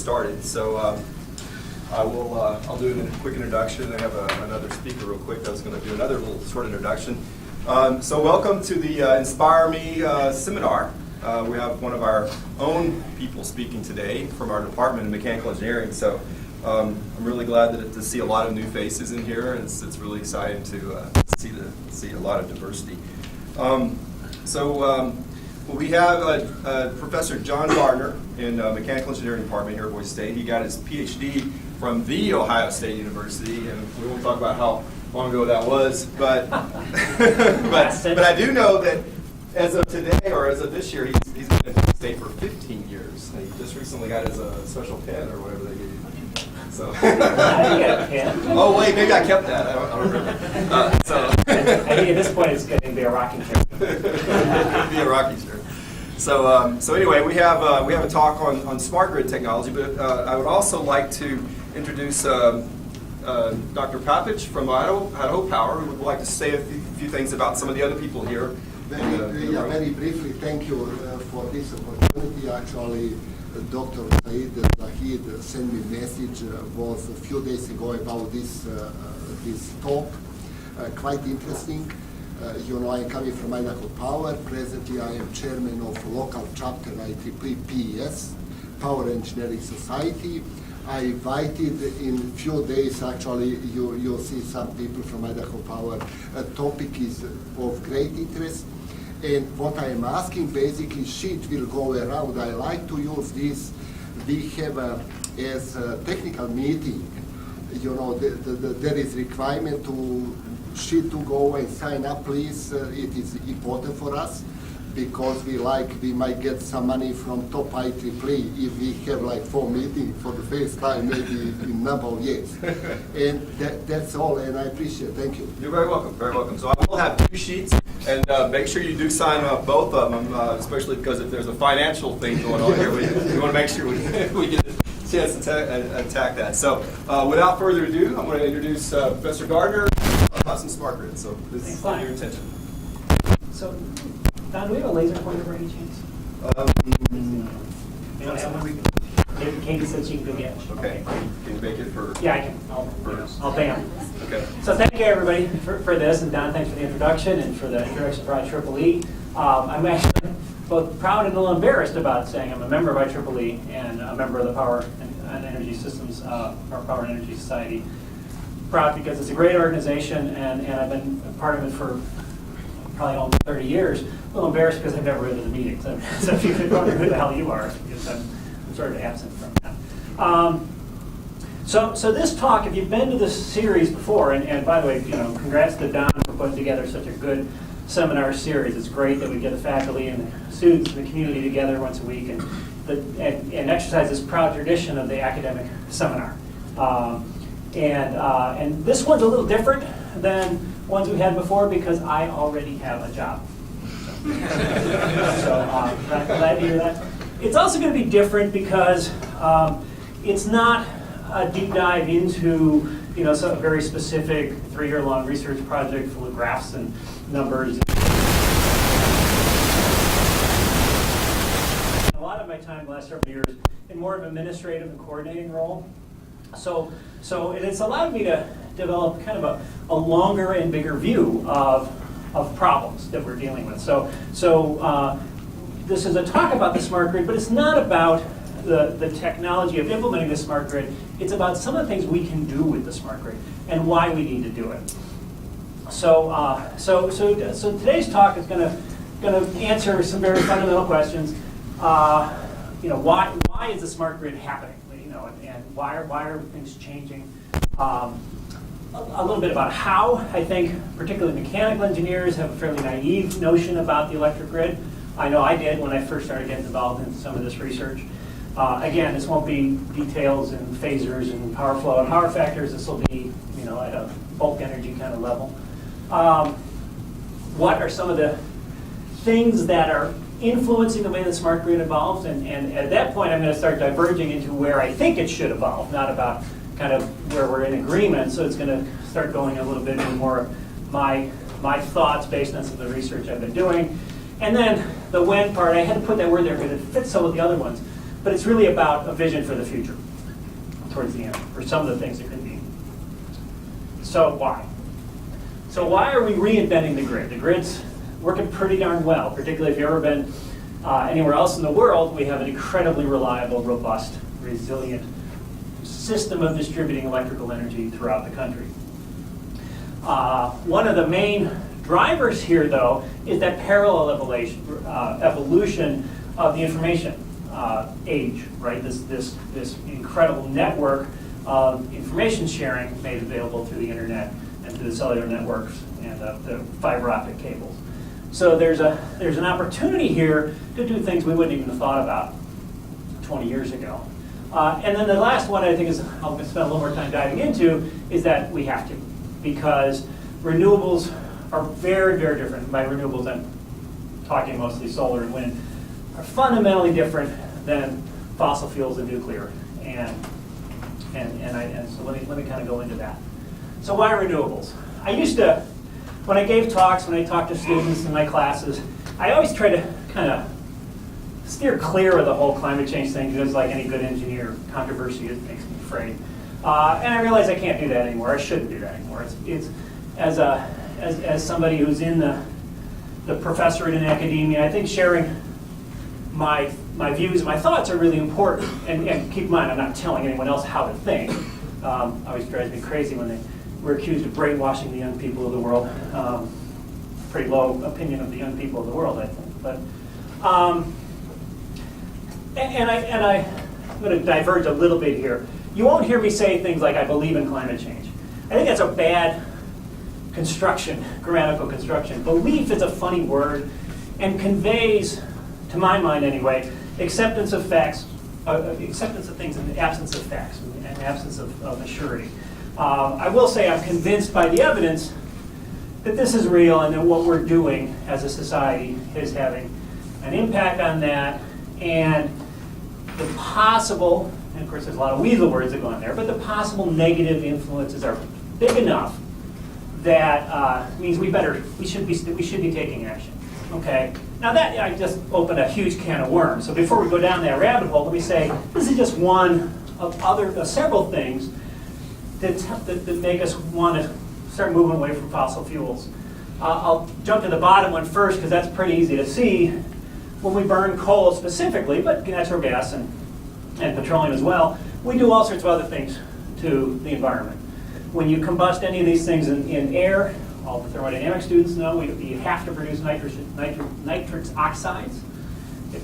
started. So I'll do a quick introduction. I have another speaker real quick that's going to do another little short introduction. So welcome to the Inspire Me seminar. We have one of our own people speaking today from our department in mechanical engineering. So I'm really glad to see a lot of new faces in here. It's really exciting to see a lot of diversity. We have Professor John Gardner in mechanical engineering department here at Boise State. He got his PhD from the Ohio State University, and we won't talk about how long ago that was, but but I do know that as of today, or as of this year, he's been at Boise State for 15 years. And he just recently got his special pen or whatever they gave you. So. I didn't get a pen. Oh wait, maybe I kept that. I don't remember. I think at this point it's going to be a rocking chair. It'd be a rocking chair. So anyway, we have a talk on smart grid technology, but I would also like to introduce Dr. Papich from Idaho Power, who would like to say a few things about some of the other people here. Very briefly, thank you for this opportunity. Actually, Dr. Saeed Zahid sent me a message was a few days ago about this talk. Quite interesting. I'm coming from Idaho Power. Presently, I am chairman of local chapter IEEE PES, Power Engineering Society. I invited in few days, actually, you'll see some people from Idaho Power. Topic is of great interest. And what I am asking, basically, sheet will go around. I like to use this. We have as a technical meeting, there is requirement to sheet to go and sign up, please. It is important for us because we might get some money from top IEEE if we have like 4 meetings for the first time, maybe in number of years. And that's all, and I appreciate it. Thank you. You're very welcome, very welcome. So I will have 2 sheets, and make sure you do sign up both of them, especially because if there's a financial thing going on here, we want to make sure we get a chance to attack that. So without further ado, I'm going to introduce Professor Gardner about some smart grid. So this is your attention. So, Don, do we have a laser pointer by any chance? Katie said she can go get it. Okay. Can you make it for? Yeah, I can. I'll bam. Okay. So thank you everybody for this, and Don, thanks for the introduction and for the introduction for IEEE. I'm actually both proud and a little embarrassed about saying I'm a member of IEEE and a member of the Power and Energy Systems, or Power and Energy Society. Proud because it's a great organization, and I've been a part of it for probably almost 30 years. A little embarrassed because I've never been to the meetings. So if you could wonder who the hell you are, because I'm sort of absent from that. So this talk, if you've been to this series before, and by the way, congrats to Don for putting together such a good seminar series. It's great that we get the faculty and the students and the community together once a week and exercise this proud tradition of the academic seminar. And this one's a little different than ones we had before because I already have a job. So glad to hear that. It's also going to be different because it's not a deep dive into some very specific 3-year-long research project full of graphs and numbers. A lot of my time the last several years in more of an administrative and coordinating role. So it's allowed me to develop kind of a longer and bigger view of problems that we're dealing with. So this is a talk about the smart grid, but it's not about the technology of implementing the smart grid. It's about some of the things we can do with the smart grid and why we need to do it. So today's talk is going to answer some very fundamental questions. Why is the smart grid happening? And why are things changing? A little bit about how. I think particularly mechanical engineers have a fairly naive notion about the electric grid. I know I did when I first started getting involved in some of this research. Again, this won't be details and phasors and power flow and power factors. This will be, at a bulk energy kind of level. What are some of the things that are influencing the way the smart grid evolves? And at that point, I'm going to start diverging into where I think it should evolve, not about kind of where we're in agreement. So it's going to start going a little bit into more of my thoughts based on some of the research I've been doing. And then the when part, I had to put that word there because it fits some of the other ones. but it's really about a vision for the future towards the end, or some of the things it could be. So why? So why are we reinventing the grid? The grid's working pretty darn well, particularly if you've ever been anywhere else in the world. We have an incredibly reliable, robust, resilient system of distributing electrical energy throughout the country. One of the main drivers here, though, is that parallel evolution of the information age, right? This incredible network of information sharing made available through the internet and through the cellular networks and the fiber optic cables. So there's an opportunity here to do things we wouldn't even have thought about 20 years ago. And then the last one I think is, I'll spend a little more time diving into, is that we have to, because renewables are very, very different. By renewables, I'm talking mostly solar and wind, are fundamentally different than fossil fuels and nuclear. And so let me kind of go into that. So why renewables? I used to, when I gave talks, when I talked to students in my classes, I always try to kind of steer clear of the whole climate change thing, because like any good engineer, controversy makes me afraid. And I realize I can't do that anymore. I shouldn't do that anymore. It's as somebody who's in the professorate in academia, I think sharing my views and my thoughts are really important. And keep in mind, I'm not telling anyone else how to think. Always drives me crazy when we're accused of brainwashing the young people of the world. Pretty low opinion of the young people of the world, I think. But I'm going to diverge a little bit here. You won't hear me say things like I believe in climate change. I think that's a bad construction, grammatical construction. Belief is a funny word and conveys, to my mind anyway, acceptance of facts, acceptance of things in the absence of facts, in the absence of a surety. I will say I'm convinced by the evidence that this is real and that what we're doing as a society is having an impact on that, and the possible, and of course there's a lot of weasel words that go in there, but the possible negative influences are big enough that means we should be taking action. Okay. Now that I just opened a huge can of worms. So before we go down that rabbit hole, let me say this is just one of several things that make us want to start moving away from fossil fuels. I'll jump to the bottom one first because that's pretty easy to see. When we burn coal specifically, but natural gas and petroleum as well, we do all sorts of other things to the environment. When you combust any of these things in air, all the thermodynamic students know you have to produce nitrous oxides.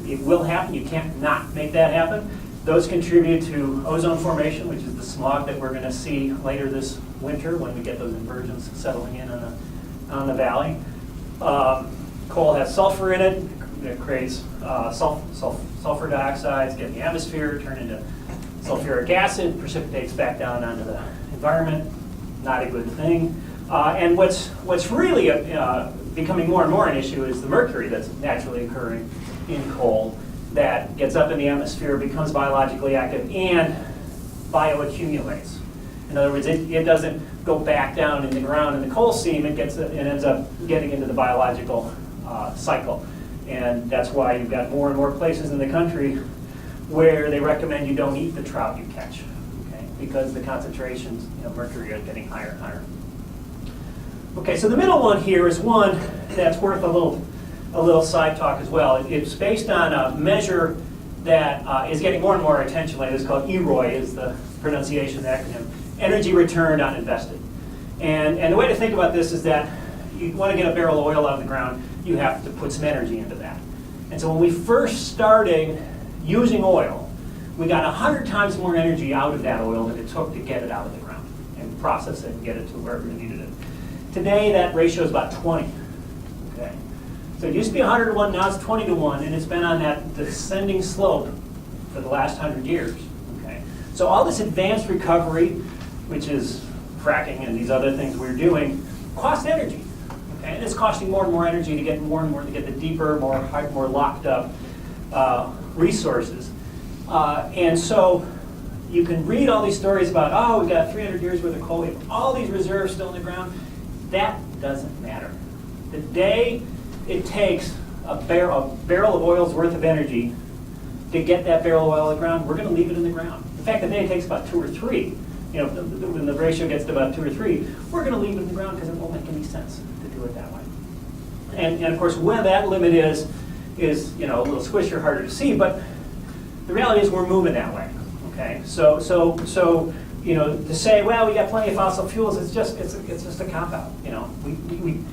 It will happen. You can't not make that happen. Those contribute to ozone formation, which is the smog that we're going to see later this winter when we get those inversions settling in on the valley. Coal has sulfur in it. It creates sulfur dioxides, get in the atmosphere, turn into sulfuric acid, precipitates back down onto the environment. Not a good thing. And what's really becoming more and more an issue is the mercury that's naturally occurring in coal that gets up in the atmosphere, becomes biologically active, and bioaccumulates. In other words, it doesn't go back down in the ground in the coal seam. It ends up getting into the biological cycle. And that's why you've got more and more places in the country where they recommend you don't eat the trout you catch, okay? Because the concentrations of mercury are getting higher and higher. Okay, so the middle one here is one that's worth a little side talk as well. It's based on a measure that is getting more and more attention lately. It's called EROI, is the pronunciation of the acronym, Energy Return on Invested. And the way to think about this is that you want to get a barrel of oil out of the ground, you have to put some energy into that. And so when we first started using oil, we got 100 times more energy out of that oil than it took to get it out of the ground and process it and get it to wherever we needed it. Today, that ratio is about 20. Okay? So it used to be 100 to 1, now it's 20 to 1, and it's been on that descending slope for the last 100 years. Okay? So all this advanced recovery, which is fracking and these other things we're doing, costs energy. Okay? And it's costing more and more energy to get more and more, to get the deeper, more locked up resources. And so you can read all these stories about, oh, we've got 300 years worth of coal, we have all these reserves still in the ground. That doesn't matter. The day it takes a barrel of oil's worth of energy to get that barrel of oil in the ground, we're going to leave it in the ground. In fact, the day it takes about 2 or 3. You know, when the ratio gets to about 2 or 3, we're going to leave it in the ground because it won't make any sense to do it that way. And of course, where that limit is you know, a little squishier, harder to see. But the reality is we're moving that way. Okay, so you know, to say, well, we got plenty of fossil fuels, it's just a cop out. You know,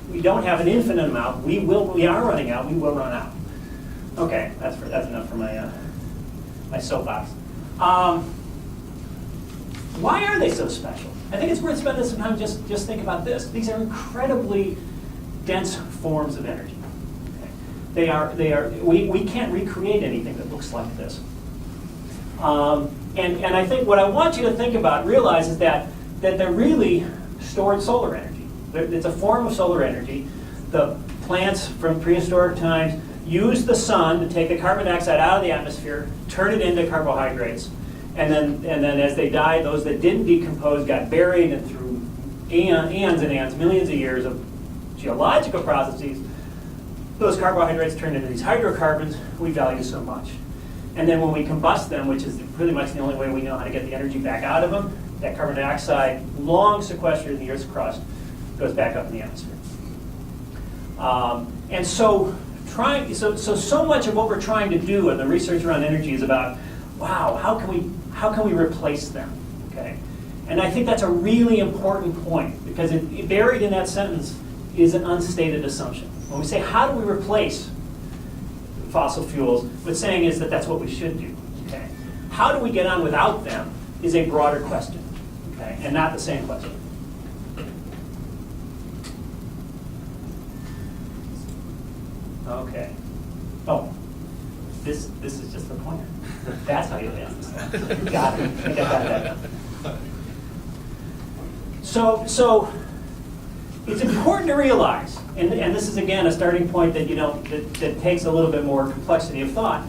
we don't have an infinite amount. We are running out. We will run out. Okay, that's enough for my my soapbox. Why are they so special? I think it's worth spending some time just think about this. These are incredibly dense forms of energy. Okay? We can't recreate anything that looks like this. And I think what I want you to think about, realize is that they're really stored solar energy. It's a form of solar energy. The plants from prehistoric times used the sun to take the carbon dioxide out of the atmosphere, turn it into carbohydrates, and then as they died, those that didn't decompose got buried, and through eons and eons, millions of years of geological processes, those carbohydrates turned into these hydrocarbons we value so much. And then when we combust them, which is pretty much the only way we know how to get the energy back out of them, that carbon dioxide, long sequestered in the Earth's crust, goes back up in the atmosphere. And so much of what we're trying to do in the research around energy is about, wow, how can we replace them? Okay, and I think that's a really important point, because buried in that sentence is an unstated assumption. When we say, how do we replace fossil fuels, what's saying is that that's what we should do. Okay, how do we get on without them is a broader question, okay, and not the same question. Okay. Oh, this is just the pointer. That's how you advance this. Got it. I think I got that. So it's important to realize, and this is again a starting point that that takes a little bit more complexity of thought,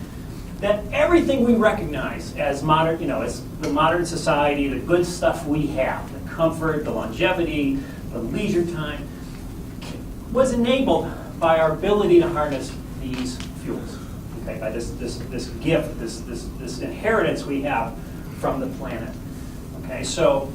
that everything we recognize as modern, as the modern society, the good stuff we have, the comfort, the longevity, the leisure time, was enabled by our ability to harness these fuels. Okay, by this gift, this inheritance we have from the planet. Okay, so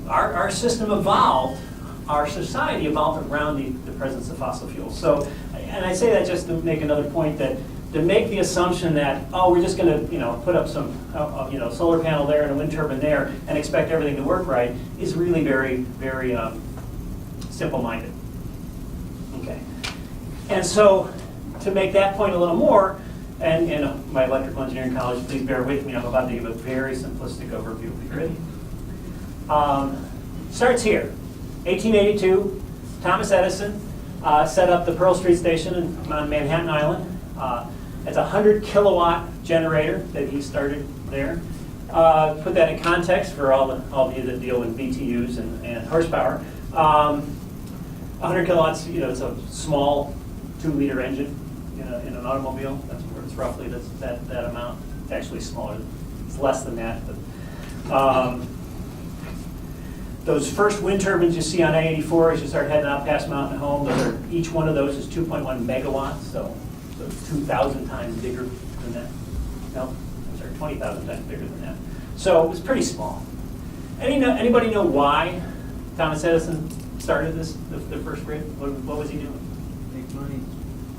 our system evolved, our society evolved around the presence of fossil fuels. So, and I say that just to make another point, that to make the assumption that, oh, we're just going to put up some solar panel there and a wind turbine there and expect everything to work right is really very, very simple-minded. Okay, and so to make that point a little more, and my electrical engineering college, please bear with me, I'm about to give a very simplistic overview. Are you ready? Starts here. 1882, Thomas Edison set up the Pearl Street Station on Manhattan Island. It's a 100 kilowatt generator that he started there. Put that in context for all of you that deal with BTUs and horsepower. 100 kilowatts, it's a small 2-liter engine in an automobile. That's where it's roughly that amount. It's actually smaller. It's less than that. But, those first wind turbines you see on I-84 as you start heading out past Mountain Home, each one of those is 2.1 megawatts, so 2,000 times bigger than that. No, I'm sorry, 20,000 times bigger than that. So it was pretty small. Anybody know why Thomas Edison started the first grid? What was he doing? Make money.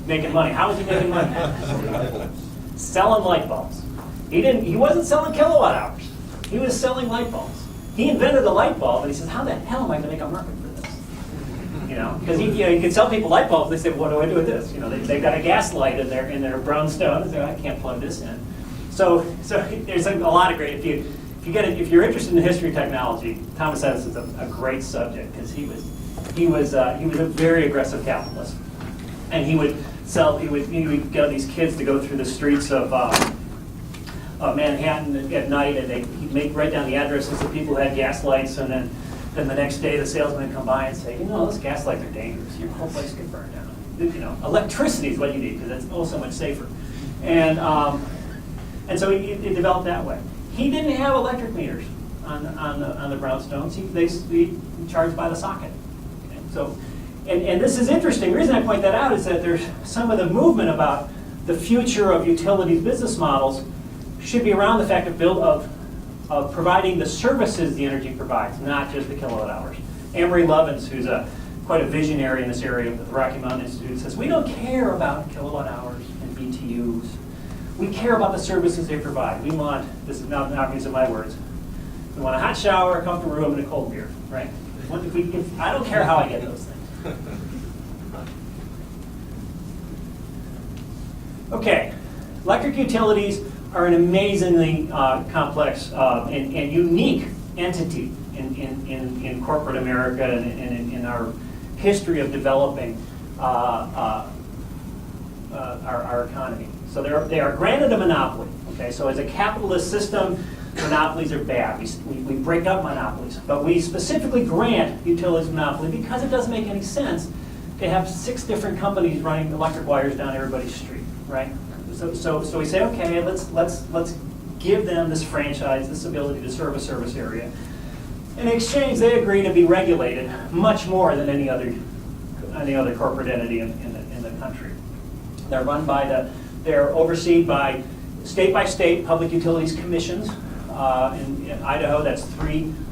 Making money. How was he making money? Selling light bulbs. He wasn't selling kilowatt hours. He was selling light bulbs. He invented the light bulb, and he says, how the hell am I going to make a market for this? Because he could sell people light bulbs. They say, what do I do with this? They've got a gas light in their brownstone. They say, I can't plug this in. So there's a lot of great. If you're interested in the history of technology, Thomas Edison's a great subject, because he was a very aggressive capitalist, and he would get these kids to go through the streets of Manhattan at night, and he'd write down the addresses of people who had gas lights, and then the next day the salesman would come by and say, those gas lights are dangerous. Your whole place could burn down. Electricity is what you need, because it's so much safer. And so it developed that way. He didn't have electric meters on the brownstones. They charged by the socket. Okay? So, and this is interesting. The reason I point that out is that there's some of the movement about the future of utilities business models should be around the fact of providing the services the energy provides, not just the kilowatt hours. Amory Lovins, who's quite a visionary in this area of the Rocky Mountain Institute, says, we don't care about kilowatt hours and BTUs. We care about the services they provide. We want, this is not using my words, we want a hot shower, a comfortable room, and a cold beer, right? I don't care how I get those things. Okay, electric utilities are an amazingly complex and unique entity in corporate America and in our history of developing our economy. So they are granted a monopoly. Okay, so as a capitalist system, monopolies are bad. We break up monopolies, but we specifically grant utilities monopoly because it doesn't make any sense to have 6 different companies running electric wires down everybody's street, right? So we say, okay, let's give them this franchise, this ability to serve a service area. In exchange, they agree to be regulated much more than any other corporate entity in the country. They're run they're overseen by state public utilities commissions. In Idaho, that's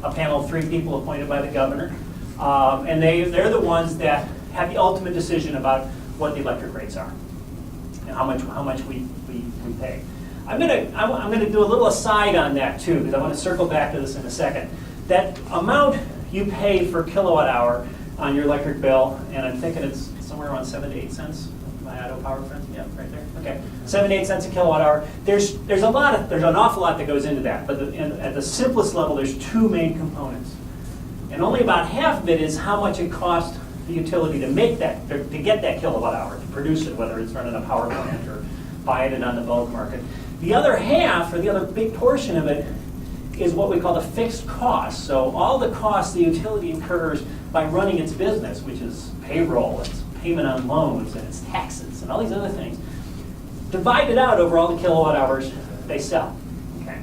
a panel of 3 people appointed by the governor. And they're the ones that have the ultimate decision about what the electric rates are and how much we pay. I'm gonna do a little aside on that too, because I want to circle back to this in a second. That amount you pay for kilowatt hour on your electric bill, and I'm thinking it's somewhere around 7 to 8 cents. My Idaho Power friends, yeah, right there. Okay, 7 to 8 cents a kilowatt hour. There's an awful lot that goes into that, but at the simplest level, there's 2 main components, and only about half of it is how much it costs the utility to make that, to get that kilowatt hour, to produce it, whether it's running a power plant or buying it on the bulk market. The other half, or the other big portion of it, is what we call the fixed costs. So all the costs the utility incurs by running its business, which is payroll, it's payment on loans, and it's taxes, and all these other things, divided out over all the kilowatt hours they sell. Okay,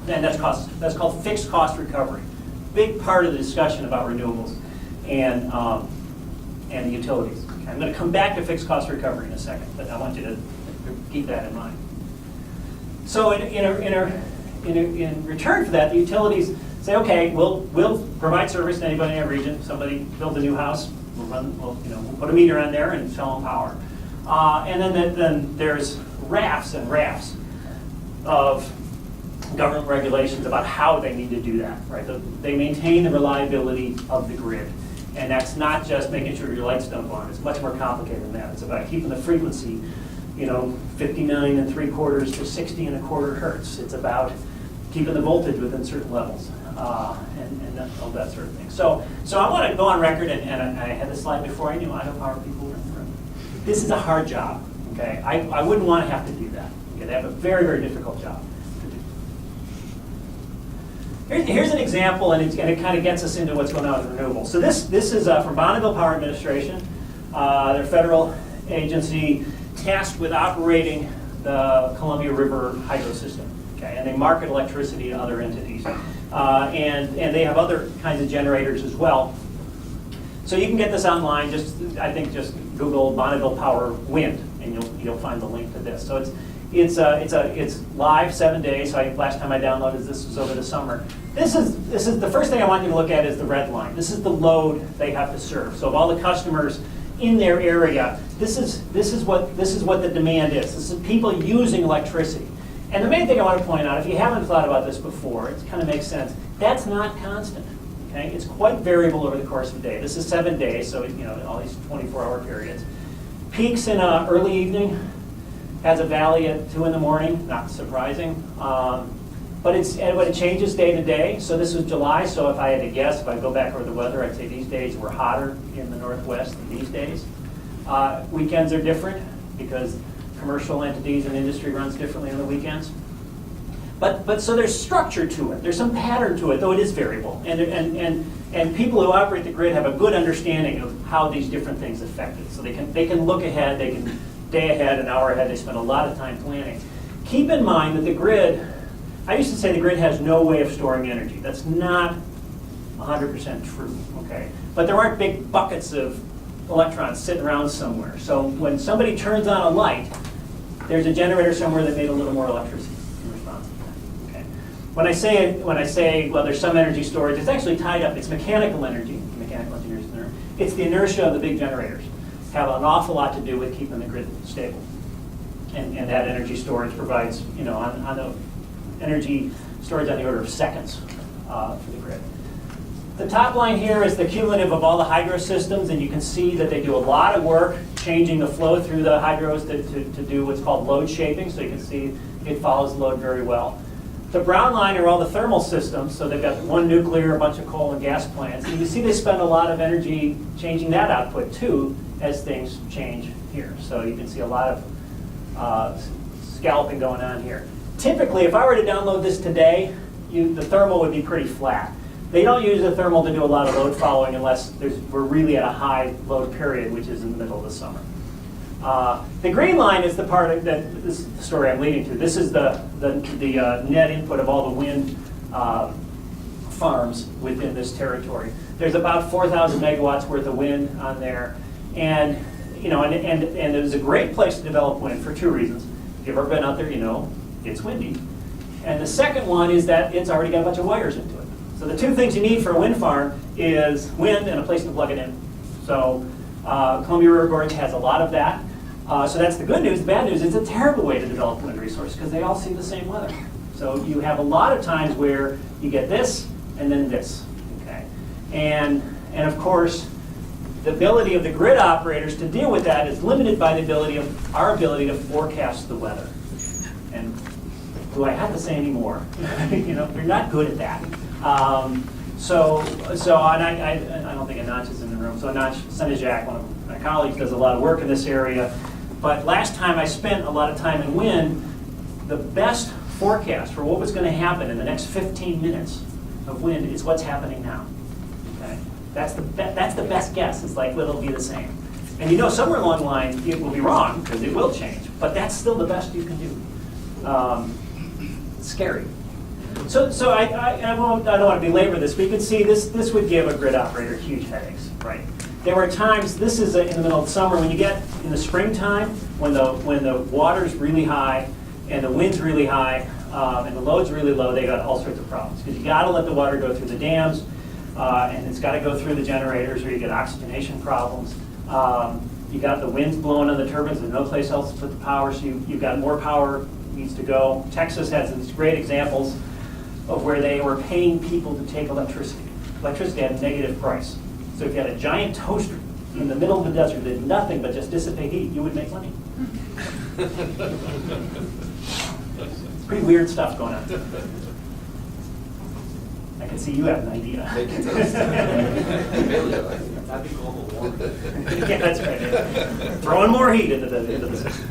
and that's called fixed cost recovery. Big part of the discussion about renewables and the utilities. Okay, I'm going to come back to fixed cost recovery in a second, but I want you to keep that in mind. So in return for that, the utilities say, okay, we'll provide service to anybody in our region. Somebody builds a new house, we'll put a meter on there and sell them power. And then there's rafts and rafts of government regulations about how they need to do that. Right? They maintain the reliability of the grid, and that's not just making sure your lights don't go on. It's much more complicated than that. It's about keeping the frequency, 59 3/4 to 60 1/4 hertz. It's about keeping the voltage within certain levels, and all that sort of thing. So I want to go on record, and I had this slide before. I knew Idaho Power people were in the room. This is a hard job. Okay, I wouldn't want to have to do that. Okay, they have a very, very difficult job to do. Here's an example, and it kind of gets us into what's going on with renewables. So this is from Bonneville Power Administration. They're a federal agency tasked with operating the Columbia River hydro system. Okay, and they market electricity to other entities, and they have other kinds of generators as well. So you can get this online. Just Google Bonneville Power Wind, and you'll find the link to this. So it's live 7 days. So last time I downloaded this was over the summer. This is the first thing I want you to look at is the red line. This is the load they have to serve. So of all the customers in their area, this is what the demand is. This is people using electricity. And the main thing I want to point out, if you haven't thought about this before, it kind of makes sense. That's not constant. Okay, it's quite variable over the course of the day. This is 7 days, so all these 24-hour periods. Peaks in early evening, has a valley at 2 in the morning. Not surprising, but it changes day to day. So this was July. So if I had to guess, if I go back over the weather, I'd say these days were hotter in the Northwest than these days. Weekends are different because commercial entities and industry runs differently on the weekends. But so there's structure to it. There's some pattern to it, though it is variable. And people who operate the grid have a good understanding of how these different things affect it. So they can look ahead, they can day ahead, an hour ahead. They spend a lot of time planning. Keep in mind that the grid, I used to say the grid has no way of storing energy. That's not 100% true, okay? But there aren't big buckets of electrons sitting around somewhere. So when somebody turns on a light, there's a generator somewhere that made a little more electricity in response to that. Okay. When I say, well, there's some energy storage, it's actually tied up. It's mechanical energy. Mechanical engineers in there. It's the inertia of the big generators. Have an awful lot to do with keeping the grid stable. And that energy storage provides, on the energy storage on the order of seconds for the grid. The top line here is the cumulative of all the hydro systems, and you can see that they do a lot of work changing the flow through the hydros to do what's called load shaping, so you can see it follows load very well. The brown line are all the thermal systems, so they've got one nuclear, a bunch of coal and gas plants. And you see they spend a lot of energy changing that output too as things change here. So you can see a lot of scalping going on here. Typically, if I were to download this today, the thermal would be pretty flat. They don't use the thermal to do a lot of load following unless we're really at a high load period, which is in the middle of the summer. The green line is the part that this is the story I'm leading to. This is the net input of all the wind farms within this territory. There's about 4,000 megawatts worth of wind on there, and it was a great place to develop wind for two reasons. If you've ever been out there, it's windy, and the second one is that it's already got a bunch of wires into it. So the two things you need for a wind farm is wind and a place to plug it in. So Columbia River Gorge has a lot of that. So that's the good news. The bad news is it's a terrible way to develop wind resource because they all see the same weather. So you have a lot of times where you get this and then this. Okay, and of course the ability of the grid operators to deal with that is limited by the ability of our ability to forecast the weather. And do I have to say any more? They're not good at that. So I don't think Anach is in the room. So Anach Senajak, one of my colleagues, does a lot of work in this area. But last time I spent a lot of time in wind, the best forecast for what was going to happen in the next 15 minutes of wind is what's happening now. Okay, that's the best guess. It's like, well, it'll be the same. And somewhere along the line it will be wrong because it will change. But that's still the best you can do. It's scary. So I don't want to belabor this, but you can see this would give a grid operator huge headaches, right? There were times, this is in the middle of summer, when you get in the springtime, when the water's really high and the wind's really high and the load's really low, they got all sorts of problems. Because you got to let the water go through the dams and it's got to go through the generators or you get oxygenation problems. You got the winds blowing on the turbines, there's no place else to put the power, so you've got more power needs to go. Texas has these great examples of where they were paying people to take electricity. Electricity had a negative price. So if you had a giant toaster in the middle of the desert that did nothing but just dissipate heat, you would make money. Pretty weird stuff going on. I can see you have an idea. That'd be global warming. Yeah, that's right. Throwing more heat into the system.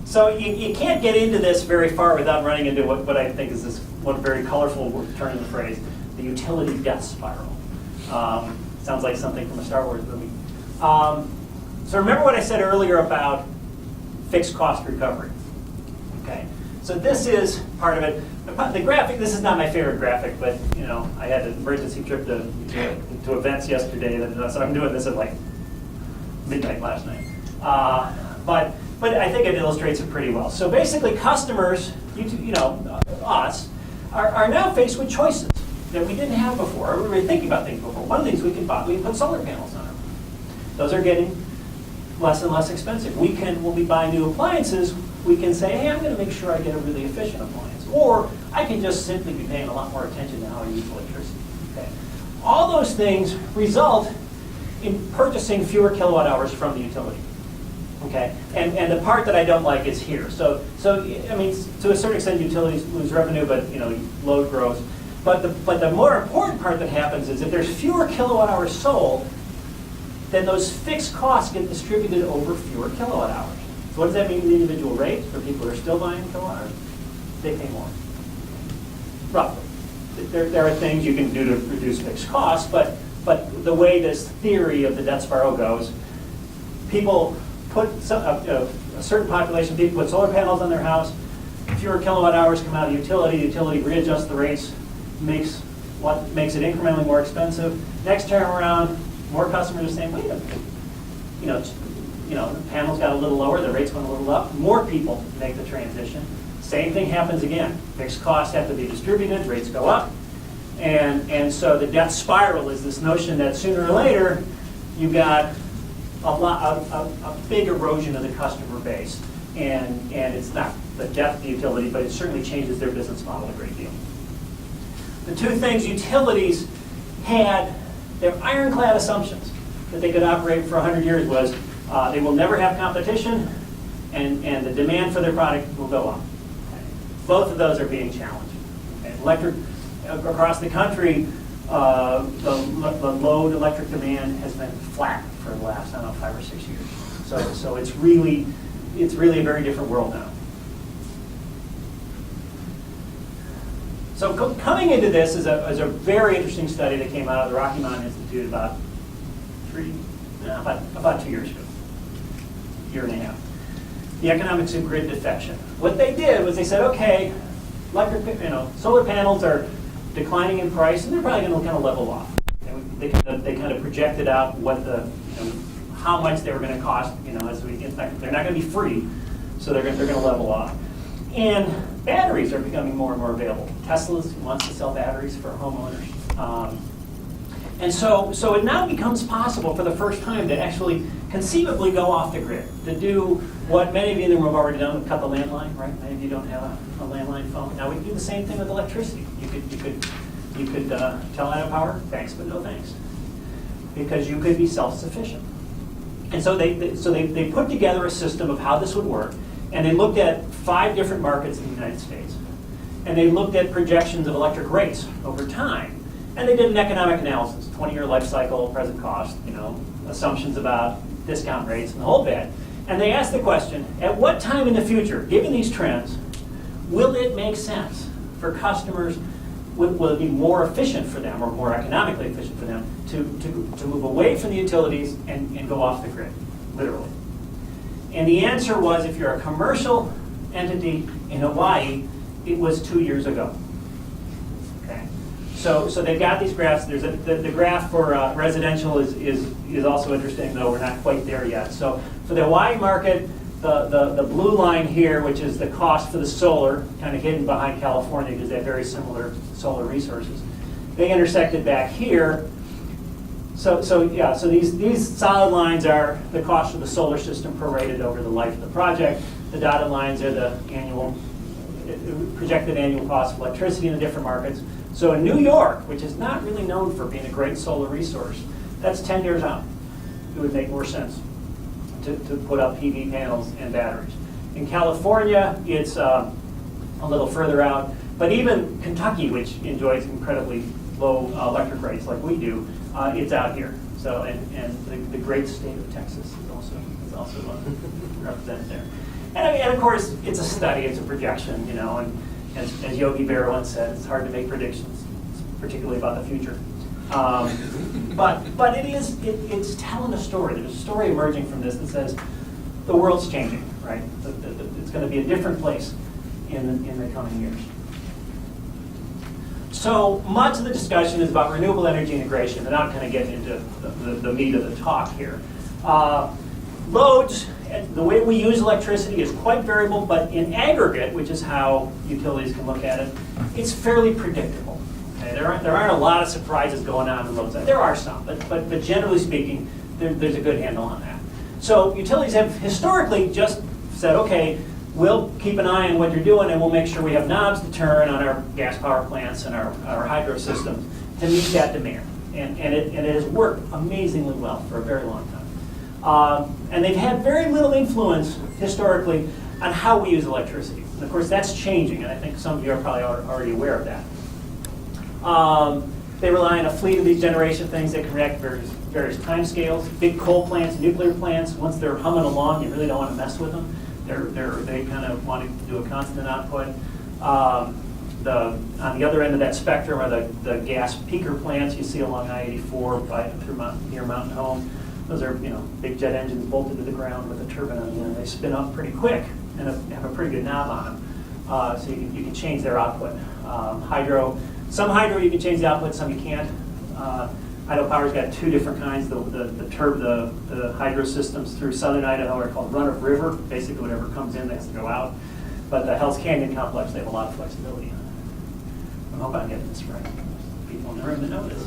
So you can't get into this very far without running into what I think is this one very colorful turn of the phrase, the utility death spiral. Sounds like something from a Star Wars movie. So remember what I said earlier about fixed cost recovery. Okay, so this is part of it. The graphic, this is not my favorite graphic, but I had an emergency trip to events yesterday, so I'm doing this at like midnight last night. But I think it illustrates it pretty well. So basically customers, us, are now faced with choices that we didn't have before. We were thinking about things before. One of the things we can put solar panels on them. Those are getting less and less expensive. When we buy new appliances, we can say, hey, I'm going to make sure I get a really efficient appliance. Or I can just simply be paying a lot more attention to how I use electricity. Okay. All those things result in purchasing fewer kilowatt hours from the utility. Okay, and the part that I don't like is here. So I mean, to a certain extent, utilities lose revenue, but load grows. But the more important part that happens is if there's fewer kilowatt hours sold, then those fixed costs get distributed over fewer kilowatt hours. So what does that mean to the individual rates for people who are still buying kilowatt hours? They pay more, roughly. There are things you can do to reduce fixed costs, but the way this theory of the death spiral goes, people put a certain population of people put solar panels on their house, fewer kilowatt hours come out of the utility readjusts the rates, makes it incrementally more expensive. Next time around, more customers are saying, wait a minute, the panels got a little lower, the rates went a little up, more people make the transition. Same thing happens again. Fixed costs have to be distributed, rates go up. And so the death spiral is this notion that sooner or later, you've got a big erosion of the customer base. And it's not the death of the utility, but it certainly changes their business model a great deal. The two things utilities had, their ironclad assumptions that they could operate for 100 years was they will never have competition and the demand for their product will go up. Okay. Both of those are being challenged. Okay. Electric, across the country, the load electric demand has been flat for the last, 5 or 6 years. So it's really a very different world now. So coming into this is a very interesting study that came out of the Rocky Mountain Institute about 2 years ago, year and a half. The economics of grid defection. What they did was they said, okay, solar panels are declining in price, and they're probably going to kind of level off. They kind of projected out what how much they were going to cost. They're not going to be free, so they're going to level off. And batteries are becoming more and more available. Tesla wants to sell batteries for homeowners. And so it now becomes possible for the first time to actually conceivably go off the grid, to do what many of you in the room have already done, cut the landline, right? Many of you don't have a landline phone. Now we can do the same thing with electricity. You could tell out of power, thanks but no thanks, because you could be self-sufficient. And so they put together a system of how this would work, and they looked at 5 different markets in the United States. And they looked at projections of electric rates over time. And they did an economic analysis, 20-year life cycle, present cost, assumptions about discount rates and the whole bit. And they asked the question, at what time in the future, given these trends, will it make sense for customers, will it be more efficient for them or more economically efficient for them to move away from the utilities and go off the grid, literally? And the answer was, if you're a commercial entity in Hawaii, it was 2 years ago. Okay, so they've got these graphs. There's the graph for residential is also interesting, though we're not quite there yet. So for the Hawaii market, the blue line here, which is the cost for the solar, kind of hidden behind California because they have very similar solar resources, they intersected back here. So these solid lines are the cost of the solar system prorated over the life of the project. The dotted lines are the projected annual cost of electricity in the different markets. So in New York, which is not really known for being a great solar resource, that's 10 years out. It would make more sense to put up PV panels and batteries. In California, it's a little further out. But even Kentucky, which enjoys incredibly low electric rates like we do, it's out here. So and the great state of Texas is also represented there. And of course, it's a study, it's a projection, and as Yogi Berra once said, it's hard to make predictions, particularly about the future. But it's telling a story. There's a story emerging from this that says the world's changing, right? It's going to be a different place in the coming years. So much of the discussion is about renewable energy integration, and I'm kind of getting into the meat of the talk here. Loads, the way we use electricity is quite variable, but in aggregate, which is how utilities can look at it, it's fairly predictable. Okay? There aren't a lot of surprises going on in loads. There are some, but generally speaking, there's a good handle on that. So utilities have historically just said, okay, we'll keep an eye on what you're doing, and we'll make sure we have knobs to turn on our gas power plants and our hydro systems to meet that demand. And it has worked amazingly well for a very long time. And they've had very little influence historically on how we use electricity. And of course, that's changing, and I think some of you are probably already aware of that. They rely on a fleet of these generation things that can react at various time scales. Big coal plants, nuclear plants, once they're humming along, you really don't want to mess with them. They kind of want to do a constant output. On the other end of that spectrum are the gas peaker plants you see along I-84 near Mountain Home. Those are big jet engines bolted to the ground with a turbine on the end. They spin up pretty quick and have a pretty good knob on them, so you can change their output. Some hydro you can change the output, some you can't. Idaho Power's got two different kinds. The hydro systems through southern Idaho are called run-of-river. Basically, whatever comes in has to go out. But the Hells Canyon complex, they have a lot of flexibility on it. I hope I'm getting this right. There's people in the room that know this.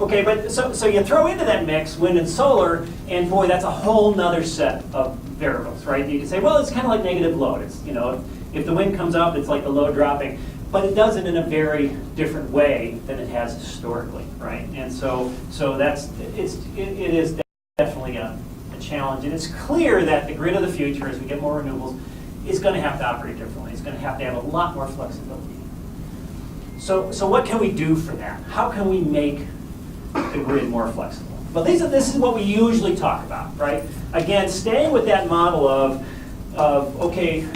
Okay, but so you throw into that mix wind and solar, and boy, that's a whole nother set of variables, right? You can say, well, it's kind of like negative load. It's, you know, if the wind comes up, it's like the load dropping. But it does it in a very different way than it has historically, right? And so it is definitely a challenge. And it's clear that the grid of the future, as we get more renewables, is going to have to operate differently. It's going to have a lot more flexibility. So what can we do for that? How can we make the grid more flexible? Well, this is what we usually talk about, right? Again, staying with that model of okay,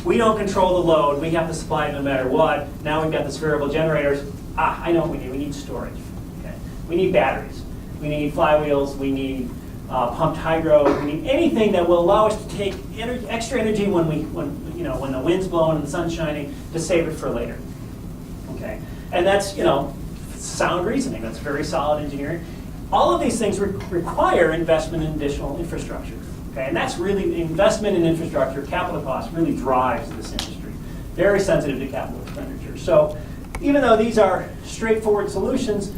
we don't control the load, we have to supply it no matter what. Now we've got these variable generators. I know what we need. We need storage. Okay? We need batteries. We need flywheels. We need pumped hydro. We need anything that will allow us to take extra energy when the wind's blowing and the sun's shining, to save it for later. Okay, and that's sound reasoning. That's very solid engineering. All of these things require investment in additional infrastructure. Okay, and that's really investment in infrastructure. Capital costs really drives this industry. Very sensitive to capital expenditure. So even though these are straightforward solutions,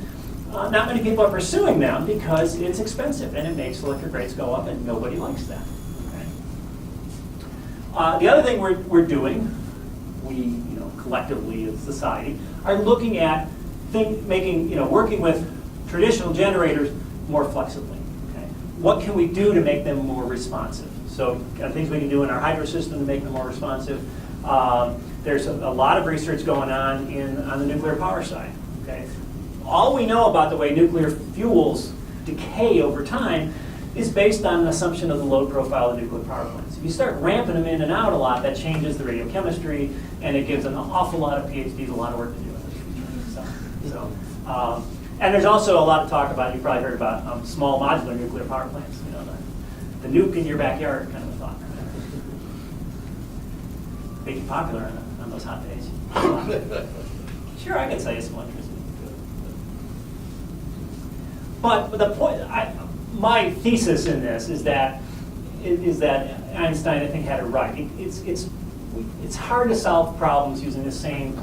not many people are pursuing them because it's expensive and it makes electric rates go up, and nobody likes that. Okay. The other thing we're doing, we collectively as society, are looking at working with traditional generators more flexibly. Okay? What can we do to make them more responsive? So things we can do in our hydro system to make them more responsive. There's a lot of research going on the nuclear power side. Okay? All we know about the way nuclear fuels decay over time is based on an assumption of the load profile of nuclear power plants. If you start ramping them in and out a lot, that changes the radiochemistry, and it gives an awful lot of PhDs a lot of work to do in this future. And there's also a lot of talk about, you probably heard about small modular nuclear power plants. The nuke in your backyard kind of a thought. Make you popular on those hot days. Sure, I could say it's some electricity. But the point, my thesis in this is that Einstein, I think, had it right. It's hard to solve problems using the same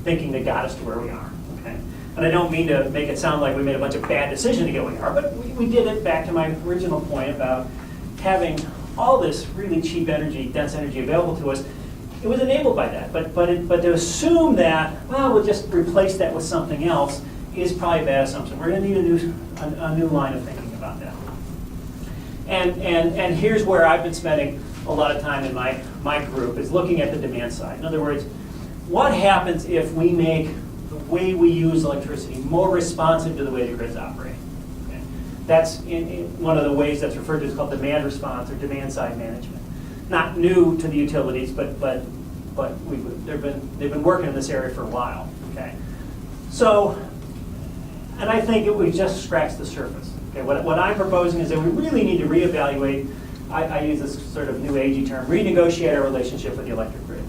thinking that got us to where we are. Okay, and I don't mean to make it sound like we made a bunch of bad decisions to get where we are, but we did it. Back to my original point about having all this really cheap energy, dense energy available to us. It was enabled by that. But to assume that, well, we'll just replace that with something else is probably a bad assumption. We're going to need a new line of thinking about that. And here's where I've been spending a lot of time in my group, is looking at the demand side. In other words, what happens if we make the way we use electricity more responsive to the way the grids operate? Okay? That's one of the ways that's referred to as called demand response or demand side management. Not new to the utilities, but they've been working in this area for a while. Okay, so. And I think we just scratched the surface. Okay, what I'm proposing is that we really need to reevaluate, I use this sort of new agey term, renegotiate our relationship with the electric grid.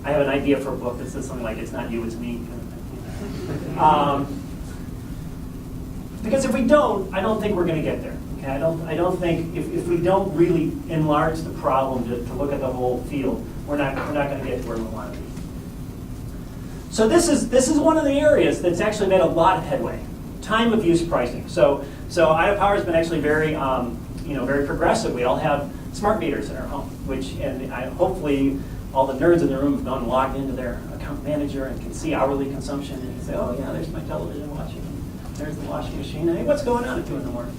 I have an idea for a book that says something like, it's not you, it's me. Because if we don't, I don't think we're going to get there. Okay? I don't think, if we don't really enlarge the problem to look at the whole field, we're not going to get to where we want to be. So this is one of the areas that's actually made a lot of headway. Time of use pricing. So Idaho Power has been actually very very progressive. We all have smart meters in our home, hopefully all the nerds in the room have gone and logged into their account manager and can see hourly consumption, and you say, oh yeah, there's my television watching, there's the washing machine. Hey, what's going on at 2 in the morning?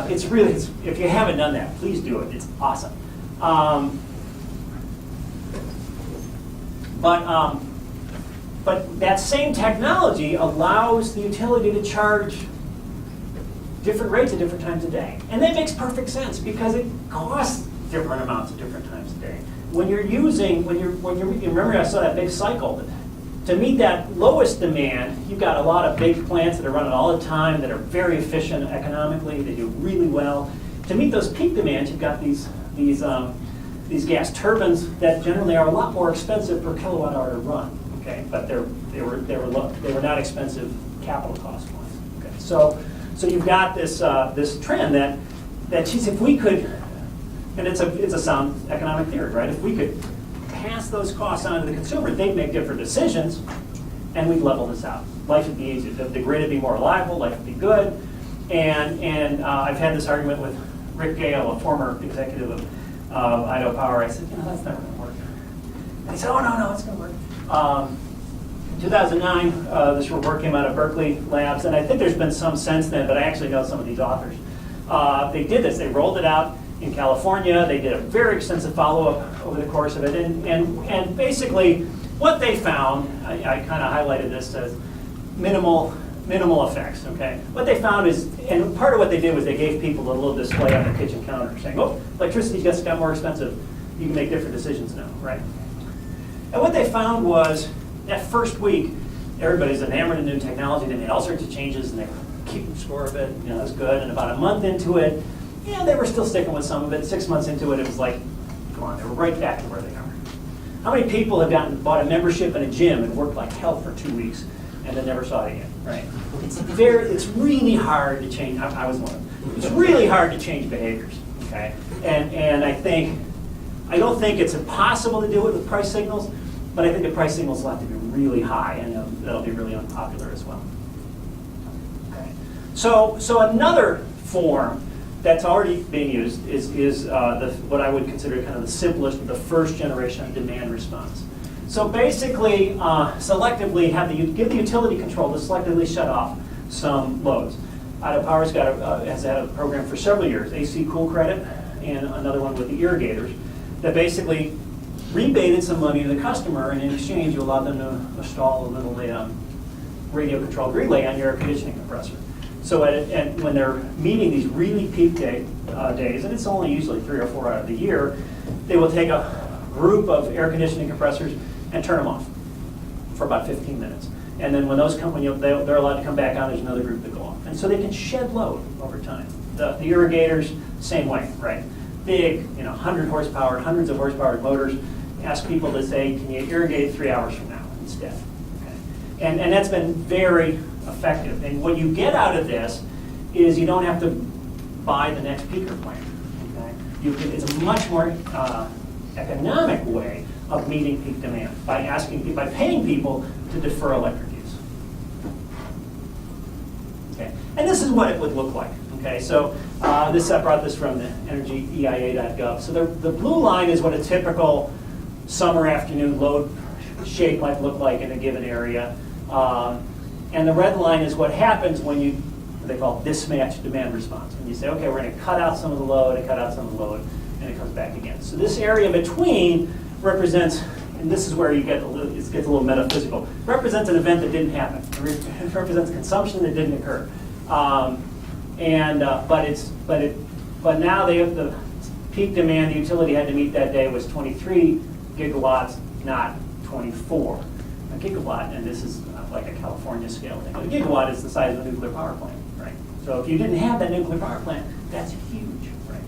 If you haven't done that, please do it. It's awesome. But that same technology allows the utility to charge different rates at different times a day. And that makes perfect sense because it costs different amounts at different times a day. When you're remember I saw that big cycle, to meet that lowest demand, you've got a lot of big plants that are running all the time, that are very efficient economically, they do really well. To meet those peak demands, you've got these gas turbines that generally are a lot more expensive per kilowatt hour to run. okay? But they were not expensive capital cost ones. Okay, so you've got this this trend that geez, if we could, and it's a sound economic theory, right? If we could pass those costs on to the consumer, they'd make different decisions, and we'd level this out. Life would be easier. The grid would be more reliable. Life would be good. And I've had this argument with Rick Gale, a former executive of Idaho Power. I said, that's never going to work. And he said, oh, no, it's going to work. In 2009, this report came out of Berkeley Labs, and I think there's been some since then, but I actually know some of these authors. They did this. They rolled it out in California. They did a very extensive follow-up over the course of it. And basically, what they found, I kind of highlighted this as minimal effects, okay? What they found is, and part of what they did was they gave people a little display on the kitchen counter saying, oh, electricity just got more expensive. You can make different decisions now, right? And what they found was, that first week, everybody's enamored in new technology. They made all sorts of changes, and they were keeping score of it. That's good. And about a month into it, they were still sticking with some of it. 6 months into it, it was like, come on, they were right back to where they are. How many people have bought a membership in a gym and worked like hell for 2 weeks and then never saw it again, right? It's really hard to change. I was one of them. It's really hard to change behaviors, okay? And I don't think it's impossible to do it with price signals, but I think the price signals will have to be really high, and that'll be really unpopular as well. Okay. So another form that's already being used is what I would consider kind of the simplest, the first generation of demand response. So basically, selectively give the utility control to selectively shut off some loads. Idaho Power's has had a program for several years, AC Cool Credit, and another one with the irrigators, that basically rebated some money to the customer, and in exchange you allowed them to install a little radio-controlled relay on your air conditioning compressor. So when they're meeting these really peak days, and it's only usually 3 or 4 out of the year, they will take a group of air conditioning compressors and turn them off for about 15 minutes. And then when those come, they're allowed to come back on, there's another group that go off. And so they can shed load over time. The irrigators, same way, right? Big, 100 horsepower, hundreds of horsepower motors. Ask people to say, can you irrigate 3 hours from now instead? Okay. And that's been very effective. And what you get out of this is you don't have to buy the next peaker plant. Okay? It's a much more economic way of meeting peak demand by paying people to defer electric use. Okay. And this is what it would look like. Okay, so I brought this from the energyeia.gov. So the blue line is what a typical summer afternoon load shape might look like in a given area. And the red line is what happens when they call mismatched demand response. When you say, okay, we're going to cut out some of the load and cut out some of the load, and it comes back again. So this area between represents, and this is where it gets a little metaphysical, represents an event that didn't happen. It represents consumption that didn't occur. But now they have the peak demand the utility had to meet that day was 23 gigawatts, not 24. A gigawatt, and this is like a California scale thing, but a gigawatt is the size of a nuclear power plant, right? So if you didn't have that nuclear power plant, that's huge, right?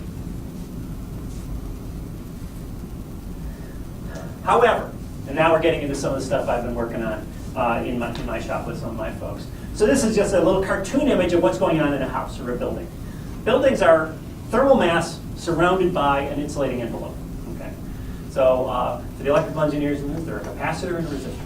However, and now we're getting into some of the stuff I've been working on in my shop with some of my folks. So this is just a little cartoon image of what's going on in a house or a building. Buildings are thermal mass surrounded by an insulating envelope. Okay, so for the electrical engineers in this, they're a capacitor and a resistor.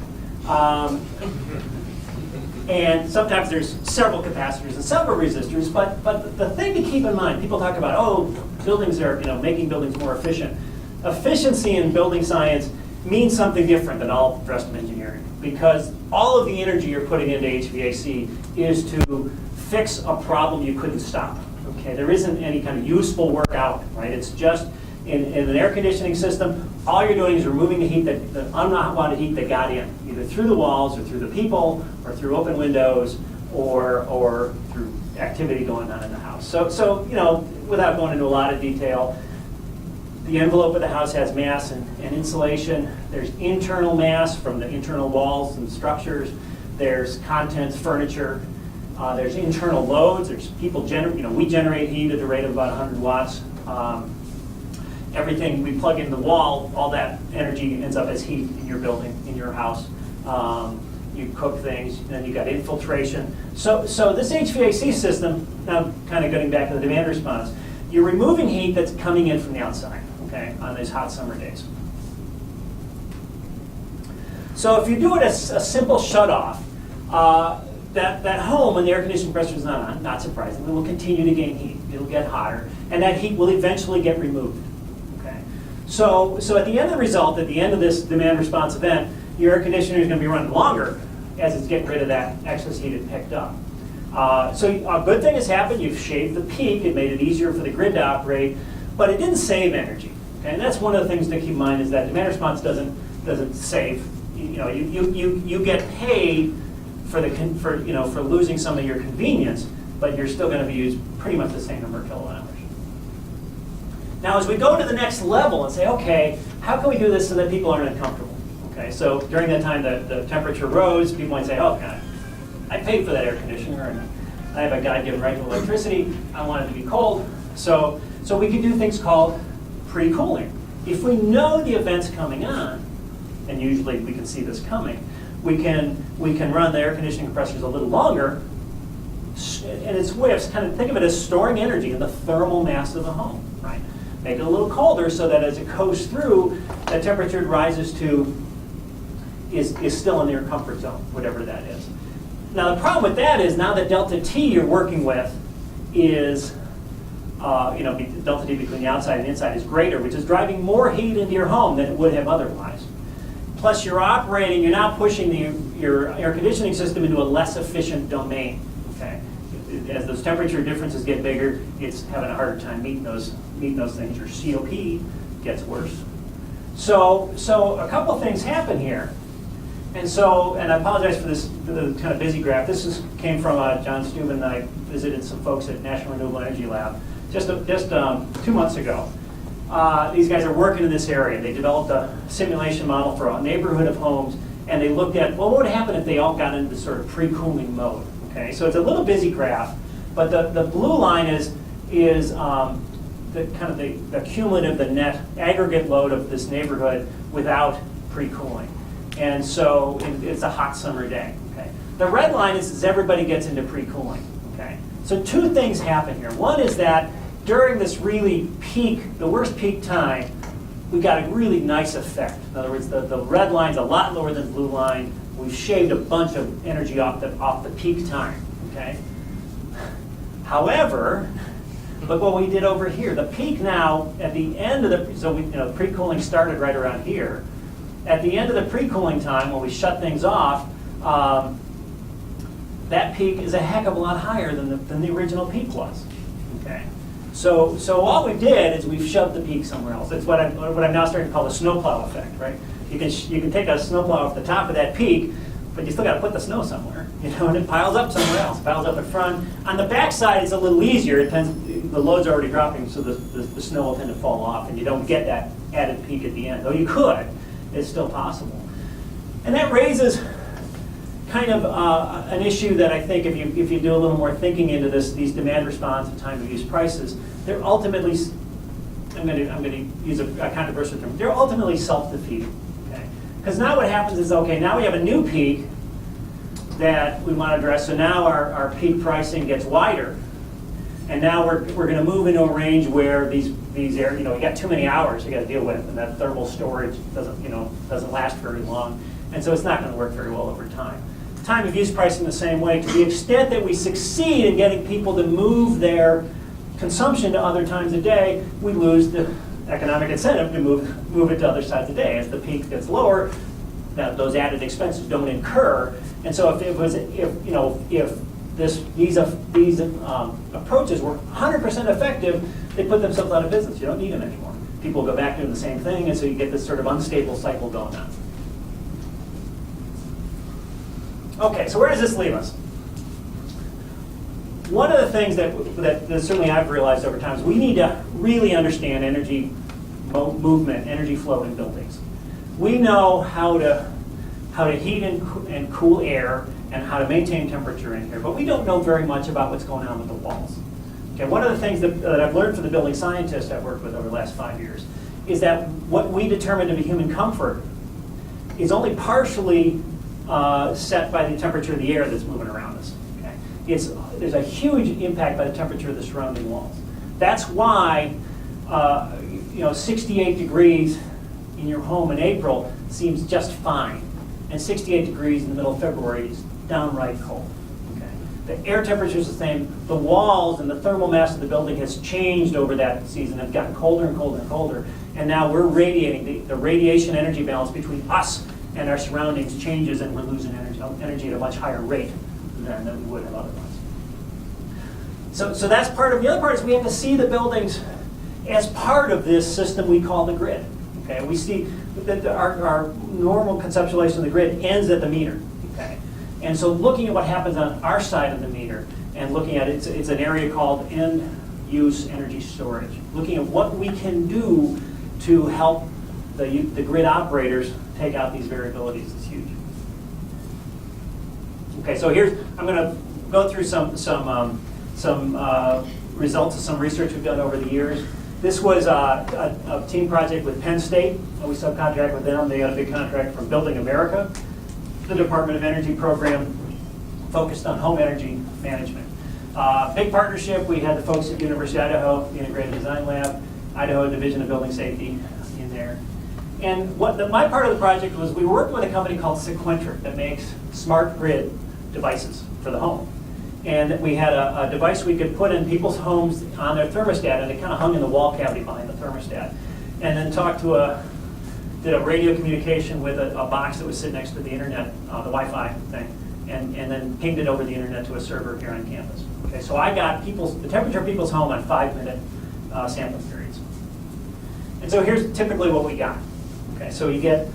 And sometimes there's several capacitors and several resistors. But the thing to keep in mind, people talk about buildings are making buildings more efficient. Efficiency in building science means something different than all the rest of engineering, because all of the energy you're putting into HVAC is to fix a problem you couldn't stop. Okay, there isn't any kind of useful work out, right? It's just in an air conditioning system, all you're doing is removing the heat, the unwanted heat that got in, either through the walls or through the people or through open windows or through activity going on in the house. So without going into a lot of detail, the envelope of the house has mass and insulation. There's internal mass from the internal walls and structures. There's contents, furniture. There's internal loads. There's people we generate heat at the rate of about 100 watts. Everything we plug in the wall, all that energy ends up as heat in your building, in your house. You cook things, then you got infiltration. So this HVAC system, now kind of getting back to the demand response, you're removing heat that's coming in from the outside, okay, on these hot summer days. So if you do it as a simple shut-off, that home, when the air conditioning compressor is not on, not surprisingly, will continue to gain heat. It'll get hotter, and that heat will eventually get removed. Okay. So at the end of the result, at the end of this demand response event, your air conditioner is going to be running longer as it's getting rid of that excess heat it picked up. So a good thing has happened. You've shaved the peak. It made it easier for the grid to operate, but it didn't save energy. Okay? And that's one of the things to keep in mind is that demand response doesn't save. You get paid for losing some of your convenience, but you're still going to be used pretty much the same number of kilowatt hours. Now, as we go to the next level and say, okay, how can we do this so that people aren't uncomfortable? Okay, so during that time, the temperature rose. People might say, oh, God, I paid for that air conditioner, and I have a God-given right to electricity. I want it to be cold. So we can do things called pre-cooling. If we know the event's coming on, and usually we can see this coming, we can run the air conditioning compressors a little longer, and it's a way of kind of think of it as storing energy in the thermal mass of the home, right? Make it a little colder so that as it goes through, the temperature it rises to is still in your comfort zone, whatever that is. Now the problem with that is now that delta T you're working with is, delta T between the outside and the inside is greater, which is driving more heat into your home than it would have otherwise. Plus you're now pushing your air conditioning system into a less efficient domain, okay? As those temperature differences get bigger, it's having a harder time meeting those things. Your COP gets worse. So a couple things happen here. And I apologize for the kind of busy graph. This came from John Steuben. I visited some folks at National Renewable Energy Lab just 2 months ago. These guys are working in this area. They developed a simulation model for a neighborhood of homes, and they looked at, well, what would happen if they all got into this sort of pre-cooling mode? Okay, so it's a little busy graph, but the blue line is the kind of the cumulative, the net aggregate load of this neighborhood without pre-cooling. And so it's a hot summer day. Okay, the red line is as everybody gets into pre-cooling. Okay, so two things happen here. One is that during this really peak, the worst peak time, we got a really nice effect. In other words, the red line's a lot lower than the blue line. We've shaved a bunch of energy off the peak time. Okay. However, look what we did over here. The peak now at the end of the pre-cooling started right around here. At the end of the pre-cooling time, when we shut things off, that peak is a heck of a lot higher than the original peak was. Okay. So all we did is we've shoved the peak somewhere else. It's what I'm now starting to call the snowplow effect, right? You can take a snowplow off the top of that peak, but you still got to put the snow somewhere, and it piles up somewhere else. It piles up in front. On the back side, it's a little easier. The load's already dropping, so the snow will tend to fall off, and you don't get that added peak at the end. Though you could, it's still possible. And that raises kind of an issue that I think if you do a little more thinking into these demand response and time of use prices, they're ultimately, I'm going to use a controversial term, they're ultimately self-defeating. Okay? Because now what happens is, okay, now we have a new peak that we want to address, so now our peak pricing gets wider. And now we're going to move into a range where these air, we got too many hours you got to deal with, and that thermal storage doesn't last very long, and so it's not going to work very well over time. Time of use pricing the same way. To the extent that we succeed in getting people to move their consumption to other times of day, we lose the economic incentive to move it to other sides of the day. As the peak gets lower, those added expenses don't incur. And so if these approaches were 100% effective, they put themselves out of business. You don't need them anymore. People go back doing the same thing, and so you get this sort of unstable cycle going on. Okay, so where does this leave us? One of the things that certainly I've realized over time is we need to really understand energy movement, energy flow in buildings. We know how to heat and cool air and how to maintain temperature in here, but we don't know very much about what's going on with the walls. Okay, one of the things that I've learned from the building scientists I've worked with over the last 5 years is that what we determine to be human comfort is only partially set by the temperature of the air that's moving around us. Okay? There's a huge impact by the temperature of the surrounding walls. That's why 68 degrees in your home in April seems just fine, and 68 degrees in the middle of February is downright cold. Okay? The air temperature is the same. The walls and the thermal mass of the building has changed over that season. Have gotten colder and colder and colder, and now we're radiating. The radiation energy balance between us and our surroundings changes, and we're losing energy at a much higher rate than we would have otherwise. So that's part of the other part is we have to see the buildings as part of this system we call the grid. Okay, we see that our normal conceptualization of the grid ends at the meter. Okay, and so looking at what happens on our side of the meter and looking at it, it's an area called end-use energy storage. Looking at what we can do to help the grid operators take out these variabilities is huge. Okay, so I'm going to go through some results of some research we've done over the years. This was a team project with Penn State. We subcontract with them. They got a big contract from Building America, the Department of Energy program focused on home energy management. Big partnership. We had the folks at University of Idaho, the Integrated Design Lab, Idaho Division of Building Safety in there. And my part of the project was we worked with a company called Sequentric that makes smart grid devices for the home. And we had a device we could put in people's homes on their thermostat, and it kind of hung in the wall cavity behind the thermostat. And then did a radio communication with a box that was sitting next to the internet, the Wi-Fi thing, and then pinged it over the internet to a server here on campus. Okay, so I got the temperature of people's home on 5-minute sampling periods. And so here's typically what we got. Okay, so you get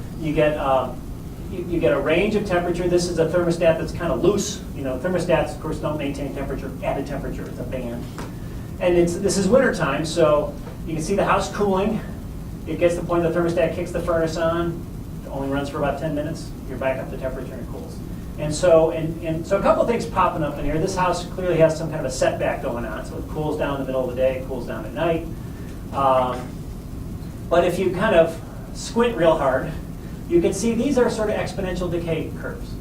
a range of temperature. This is a thermostat that's kind of loose. Thermostats, of course, don't maintain temperature at a temperature. It's a band. And this is wintertime, so you can see the house cooling. It gets to the point the thermostat kicks the furnace on. It only runs for about 10 minutes. You're back up to temperature and it cools. And so a couple of things popping up in here. This house clearly has some kind of a setback going on. So it cools down in the middle of the day, it cools down at night. But if you kind of squint real hard, you can see these are sort of exponential decay curves.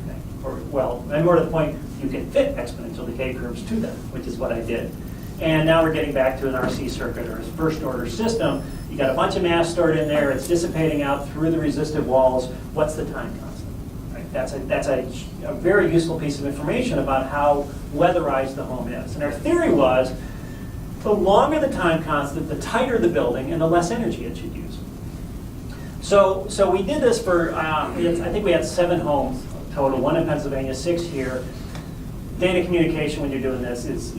Okay? And more to the point, you can fit exponential decay curves to them, which is what I did. And now we're getting back to an RC circuit or a first order system. You got a bunch of mass stored in there. It's dissipating out through the resistive walls. What's the time constant? Right? That's a very useful piece of information about how weatherized the home is. And our theory was the longer the time constant, the tighter the building, and the less energy it should use. So we did this for, I think we had 7 homes total, 1 in Pennsylvania, 6 here. Data communication when you're doing this is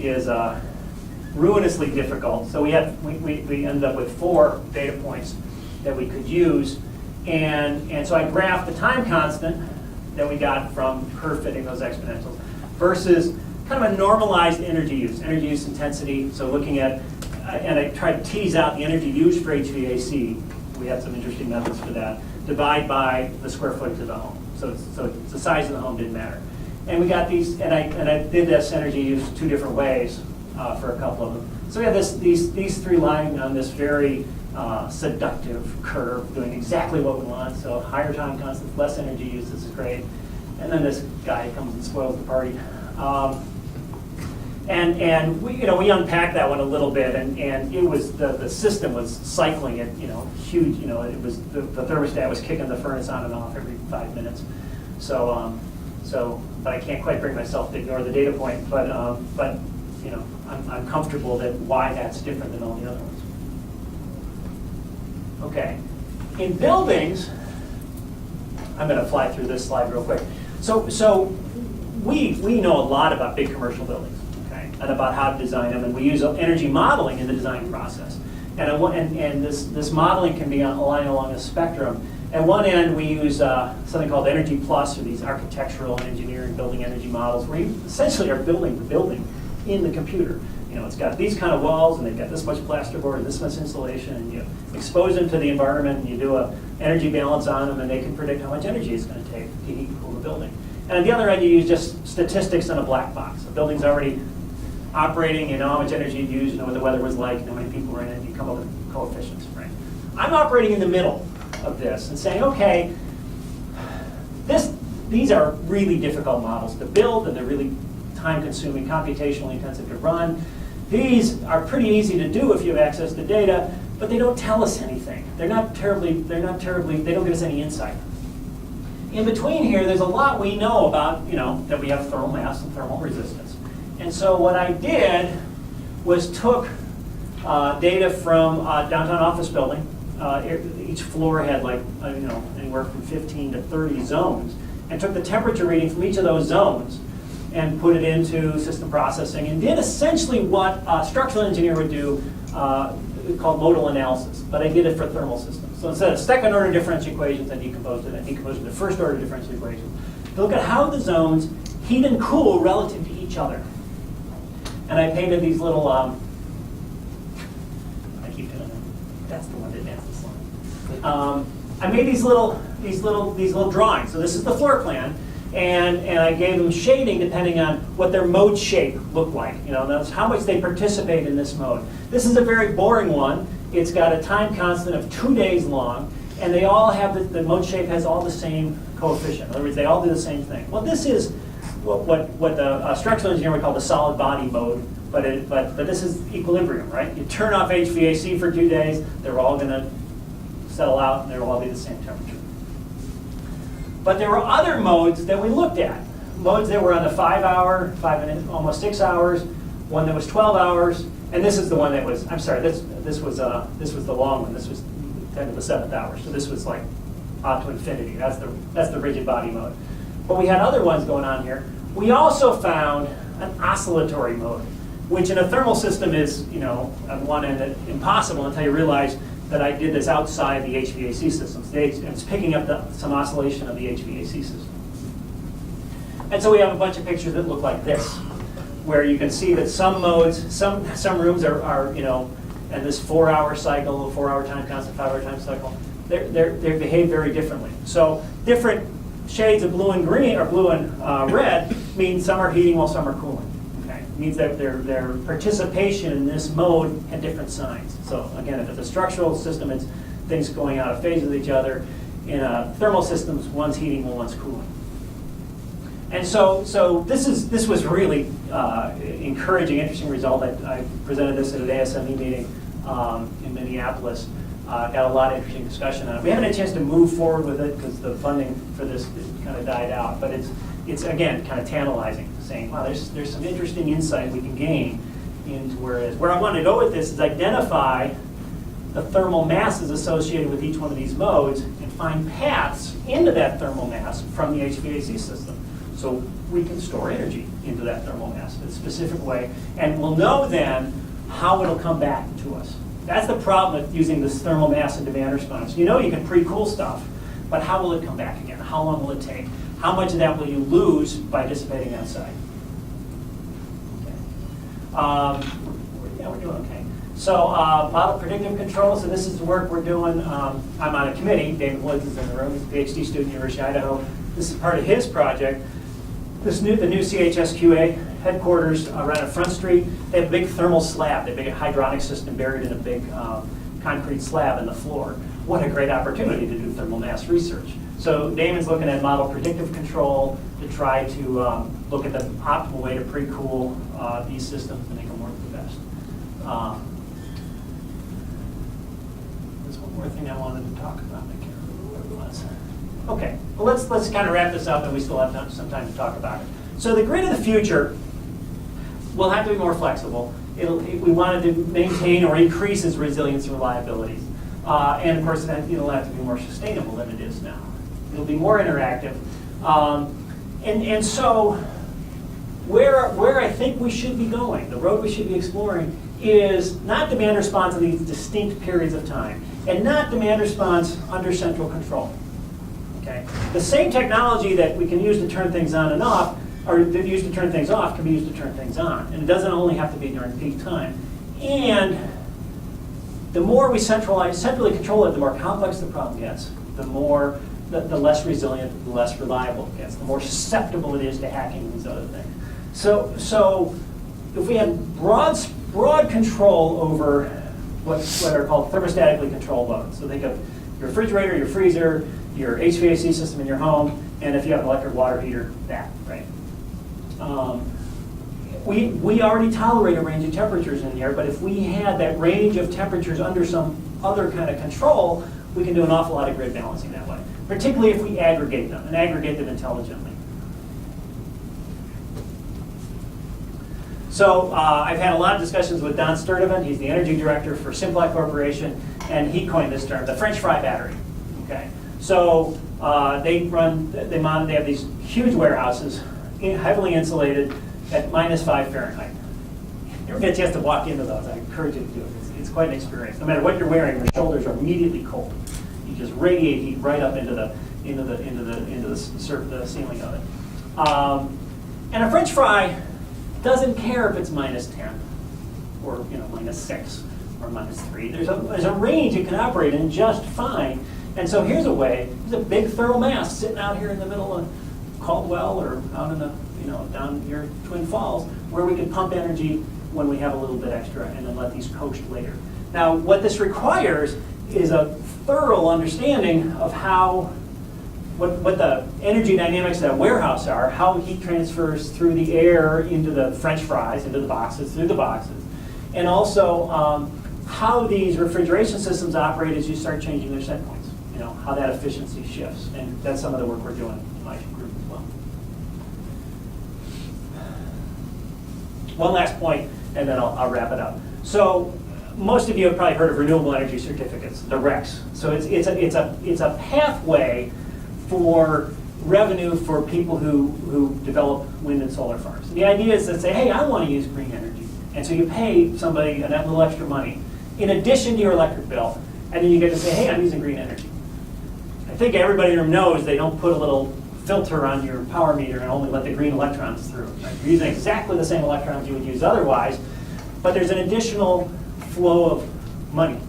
ruinously difficult. So we ended up with 4 data points that we could use. And so I graphed the time constant that we got from curve fitting those exponentials versus kind of a normalized energy use intensity. So looking at, and I tried to tease out the energy used for HVAC. We had some interesting methods for that. Divide by the square footage of the home. So the size of the home didn't matter. And we got these, and I did this energy use 2 different ways for a couple of them. So we have these 3 lying on this very seductive curve, doing exactly what we want. So higher time constant, less energy use. This is great. And then this guy comes and spoils the party. And we unpacked that one a little bit, and it was the system was cycling it, huge. It was the thermostat was kicking the furnace on and off every 5 minutes. But I can't quite bring myself to ignore the data point. But I'm comfortable that why that's different than all the other ones. Okay, in buildings, I'm going to fly through this slide real quick. So we know a lot about big commercial buildings. And about how to design them, and we use energy modeling in the design process. And this modeling can be lying along a spectrum. At one end, we use something called Energy Plus, or these architectural and engineering building energy models, where you essentially are building the building in the computer. It's got these kind of walls, and they've got this much plasterboard and this much insulation, and you expose them to the environment, and you do an energy balance on them, and they can predict how much energy it's going to take to heat and cool the building. And at the other end, you use just statistics in a black box. The building's already operating, how much energy you use, what the weather was like, how many people were in it, you come up with coefficients, right? I'm operating in the middle of this and saying, okay, these are really difficult models to build, and they're really time-consuming, computationally intensive to run. These are pretty easy to do if you have access to data, but they don't tell us anything. They don't give us any insight. In between here, there's a lot we know about, that we have thermal mass and thermal resistance. And so what I did was took data from downtown office building. Each floor had anywhere from 15 to 30 zones, and took the temperature reading from each of those zones and put it into system processing, and did essentially what a structural engineer would do, called modal analysis, but I did it for thermal systems. So instead of second order differential equations, I decomposed it into first order differential equations to look at how the zones heat and cool relative to each other. And I painted these little, I keep doing them. That's the one that dances slide. I made these little drawings. So this is the floor plan, and I gave them shading depending on what their mode shape looked like. That's how much they participate in this mode. This is a very boring one. It's got a time constant of 2 days long, and they all have the mode shape has all the same coefficient. In other words, they all do the same thing. Well, this is what the structural engineer would call the solid body mode, but this is equilibrium, right? You turn off HVAC for 2 days, they're all going to settle out, and they'll all be the same temperature. But there were other modes that we looked at. Modes that were on the 5 hour, 5 minutes, almost 6 hours, one that was 12 hours, and this is the one that was, I'm sorry, this was the long one. This was 10 to the 7th hour. So this was like out to infinity. That's the rigid body mode. But we had other ones going on here. We also found an oscillatory mode, which in a thermal system is, at one end impossible until you realize that I did this outside the HVAC system. It's picking up some oscillation of the HVAC system. And so we have a bunch of pictures that look like this, where you can see that some modes, some rooms are and this 4 hour cycle, 4 hour time constant, 5 hour time cycle, they behave very differently. So different shades of blue and green, or blue and red, mean some are heating while some are cooling. Okay, it means that their participation in this mode had different signs. So again, if it's a structural system, it's things going out of phase with each other. In a thermal systems, one's heating while one's cooling. And so this was really encouraging, interesting result. I presented this at an ASME meeting in Minneapolis. Got a lot of interesting discussion on it. We haven't had a chance to move forward with it because the funding for this kind of died out. But it's again kind of tantalizing, saying, wow, there's some interesting insight we can gain into where it is. Where I want to go with this is identify the thermal masses associated with each one of these modes and find paths into that thermal mass from the HVAC system. So we can store energy into that thermal mass in a specific way, and we'll know then how it'll come back to us. That's the problem with using this thermal mass and demand response. You can pre-cool stuff, but how will it come back again? How long will it take? How much of that will you lose by dissipating outside? Okay. Yeah, we're doing okay. So model predictive control. So this is the work we're doing. I'm on a committee. David Woods is in the room. He's a PhD student at University of Idaho. This is part of his project. The new CHSQA headquarters right on Front Street, they have a big thermal slab, they have a big hydronic system buried in a big concrete slab in the floor. What a great opportunity to do thermal mass research. So Damon's looking at model predictive control to try to look at the optimal way to pre-cool these systems to make them work the best. There's one more thing I wanted to talk about. I can't remember what it was. Okay, well let's kind of wrap this up, and we still have some time to talk about it. So the grid of the future will have to be more flexible. We wanted to maintain or increase its resilience and reliability. And of course, it'll have to be more sustainable than it is now. It'll be more interactive. And so where I think we should be going, the road we should be exploring, is not demand response in these distinct periods of time, and not demand response under central control. Okay? The same technology that we can use to turn things on and off, or that use to turn things off, can be used to turn things on. And it doesn't only have to be during peak time. And the more we centrally control it, the more complex the problem gets, the less resilient, the less reliable it gets, the more susceptible it is to hacking and these other things. So if we have broad control over what are called thermostatically controlled loads, so think of your refrigerator, your freezer, your HVAC system in your home, and if you have an electric water heater, that, right? We already tolerate a range of temperatures in here, but if we had that range of temperatures under some other kind of control, we can do an awful lot of grid balancing that way, particularly if we aggregate them, and aggregate them intelligently. So I've had a lot of discussions with Don Sturdivant. He's the energy director for Simplot Corporation, and he coined this term, the French fry battery. Okay, so they have these huge warehouses, heavily insulated at -5 Fahrenheit. You ever get a chance to walk into those? I encourage you to do it. It's quite an experience. No matter what you're wearing, your shoulders are immediately cold. You just radiate heat right up into the ceiling of it. And a French fry doesn't care if it's -10 or -6 or -3. There's a range it can operate in just fine. And so here's a big thorough mass sitting out here in the middle of Caldwell or out in the down near Twin Falls, where we can pump energy when we have a little bit extra and then let these coast later. Now, what this requires is a thorough understanding of what the energy dynamics of that warehouse are, how heat transfers through the air into the French fries, into the boxes, through the boxes, and also how these refrigeration systems operate as you start changing their set points, how that efficiency shifts. And that's some of the work we're doing in my group as well. One last point, and then I'll wrap it up. So most of you have probably heard of renewable energy certificates, the RECs. So it's a pathway for revenue for people who develop wind and solar farms. The idea is to say, hey, I want to use green energy. And so you pay somebody a little extra money in addition to your electric bill, and then you get to say, hey, I'm using green energy. I think everybody in the room knows they don't put a little filter on your power meter and only let the green electrons through. Right? You're using exactly the same electrons you would use otherwise, but there's an additional flow of money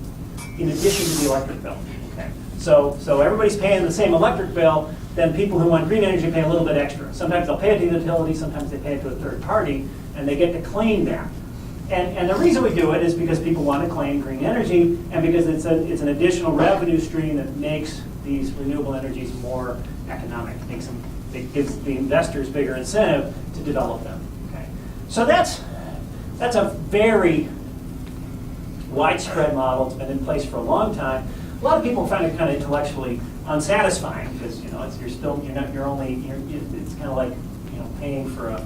in addition to the electric bill. Okay? So everybody's paying the same electric bill, then people who want green energy pay a little bit extra. Sometimes they'll pay it to the utility, sometimes they pay it to a third party, and they get to claim that. And the reason we do it is because people want to claim green energy, and because it's an additional revenue stream that makes these renewable energies more economic. It gives the investors bigger incentive to develop them. Okay, so that's a very widespread model. It's been in place for a long time. A lot of people find it kind of intellectually unsatisfying because it's kind of like paying for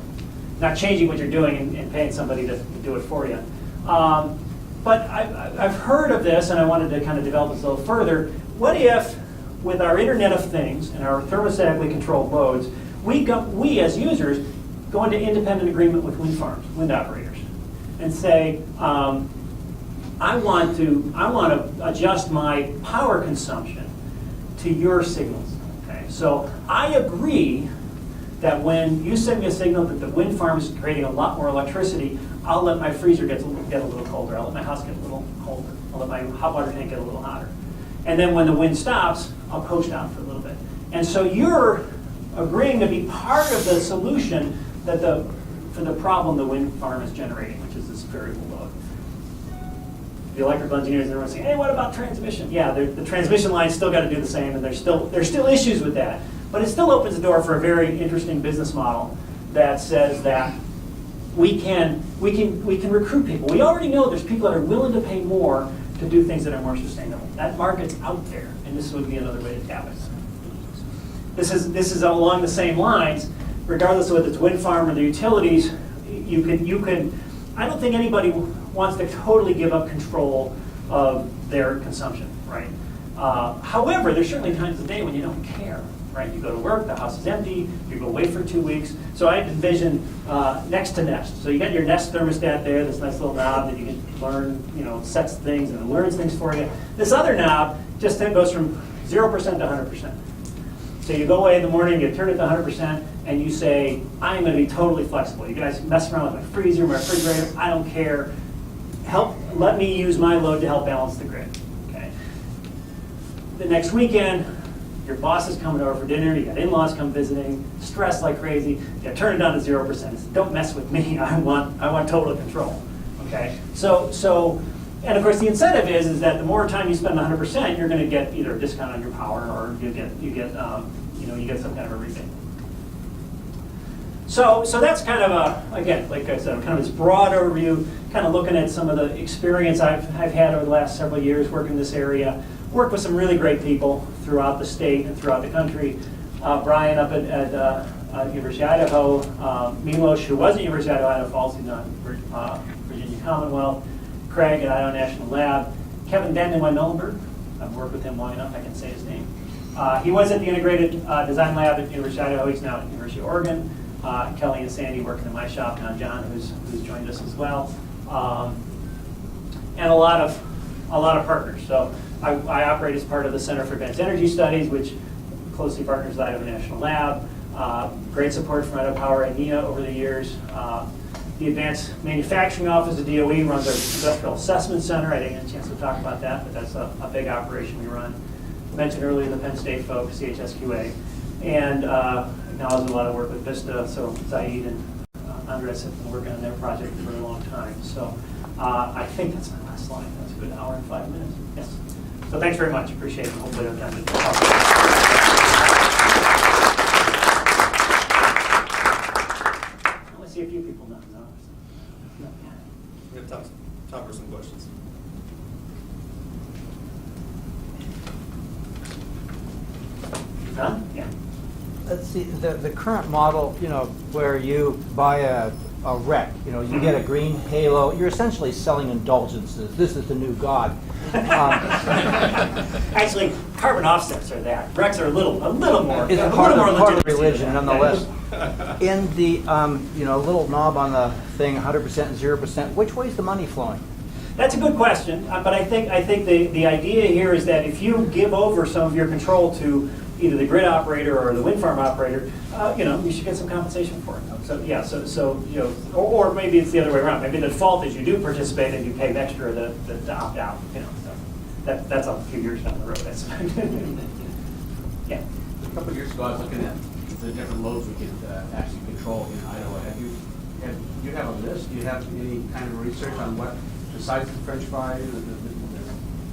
not changing what you're doing and paying somebody to do it for you. But I've heard of this, and I wanted to kind of develop this a little further. What if, with our Internet of Things and our thermostatically controlled loads, we as users go into independent agreement with wind farms, wind operators, and say, I want to adjust my power consumption to your signals. Okay, so I agree that when you send me a signal that the wind farm is creating a lot more electricity, I'll let my freezer get a little colder. I'll let my house get a little colder. I'll let my hot water tank get a little hotter. And then when the wind stops, I'll coast down for a little bit. And so you're agreeing to be part of the solution for the problem the wind farm is generating, which is this variable load. The electrical engineers and everyone saying, hey, what about transmission? Yeah, the transmission line's still got to do the same, and there's still issues with that. But it still opens the door for a very interesting business model that says that we can recruit people. We already know there's people that are willing to pay more to do things that are more sustainable. That market's out there, and this would be another way to tap it. This is along the same lines, regardless of whether it's wind farm or the utilities. You can. I don't think anybody wants to totally give up control of their consumption, right? However, there's certainly times of the day when you don't care. Right, you go to work, the house is empty, you go away for 2 weeks. So I envision Next to Nest. So you got your Nest thermostat there, this nice little knob that you can learn, sets things and it learns things for you. This other knob just then goes from 0% to 100%. So you go away in the morning, you turn it to 100%, and you say, I'm going to be totally flexible. You guys mess around with my freezer, my refrigerator, I don't care. Let me use my load to help balance the grid. Okay. The next weekend, your boss is coming over for dinner, you got in-laws come visiting, stressed like crazy, you turn it down to 0%. Don't mess with me, I want total control. Okay? So And of course, the incentive is that the more time you spend 100%, you're going to get either a discount on your power, or you get some kind of a rebate. So that's kind of again, like I said, kind of this broad overview, kind of looking at some of the experience I've had over the last several years working in this area. Worked with some really great people throughout the state and throughout the country. Brian up at University of Idaho, Milos, who was at University of Idaho Falls, he's not Virginia Commonwealth, Craig at Idaho National Lab, Kevin Denton in Muhlenberg. I've worked with him long enough I can say his name. He was at the Integrated Design Lab at University of Idaho. He's now at University of Oregon. Kelly and Sandy working in my shop now. John, who's joined us as well, and a lot of partners. So I operate as part of the Center for Advanced Energy Studies, which closely partners with Idaho National Lab. Great support from Idaho Power and NEA over the years. The Advanced Manufacturing Office of DOE runs our Industrial Assessment Center. I didn't get a chance to talk about that, but that's a big operation we run. I mentioned earlier the Penn State folks, CHSQA, and now I do a lot of work with Vista, so Zaid and Andres have been working on their project for a long time. So I think that's my last slide. That's a good hour and 5 minutes. Yes. So thanks very much. Appreciate it. Hopefully I've done it. I only see a few people now. We have time for some questions. Done? Yeah. Let's see, the current model, where you buy a wreck, you get a green halo, you're essentially selling indulgences. This is the new god. Actually, carbon offsets are that. Wrecks are a little more. It's part of religion, nonetheless. In the little knob on the thing, 100% and 0%, which way is the money flowing? That's a good question, but I think the idea here is that if you give over some of your control to either the grid operator or the wind farm operator, you should get some compensation for it. So yeah, or maybe it's the other way around. Maybe the default is you do participate and you pay extra to opt out. So that's a few years down the road. That's yeah. A couple of years ago, I was looking at the different loads we could actually control in Idaho. You have a list? Do you have any kind of research on what, besides the French fry?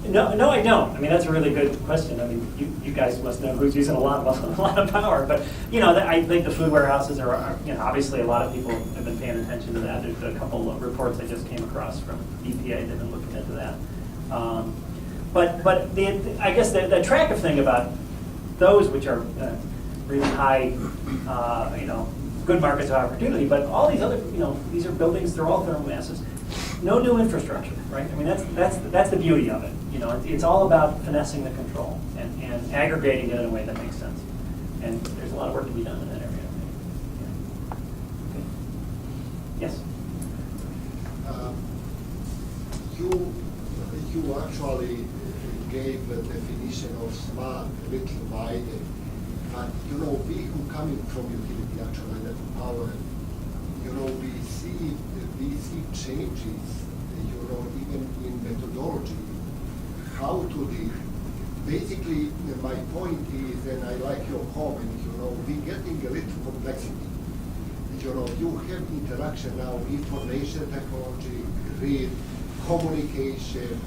No, I don't. I mean, that's a really good question. I mean, you guys must know who's using a lot of power. But I think the food warehouses are obviously a lot of people have been paying attention to that. There's a couple of reports I just came across from EPA. They've been looking into that. But I guess the attractive thing about those, which are really high, good markets of opportunity, but all these other, these are buildings. They're all thermal masses. No new infrastructure, right? I mean, that's the beauty of it. It's all about finessing the control and aggregating it in a way that makes sense. And there's a lot of work to be done in that area. Yeah. Okay. Yes. You actually gave the definition of smart a little wider, but we who coming from utility actually electric power, we see changes, even in methodology, how to deal. Basically, my point is, and I like your comment, we're getting a little complexity. You have interaction now, information technology, grid, communication,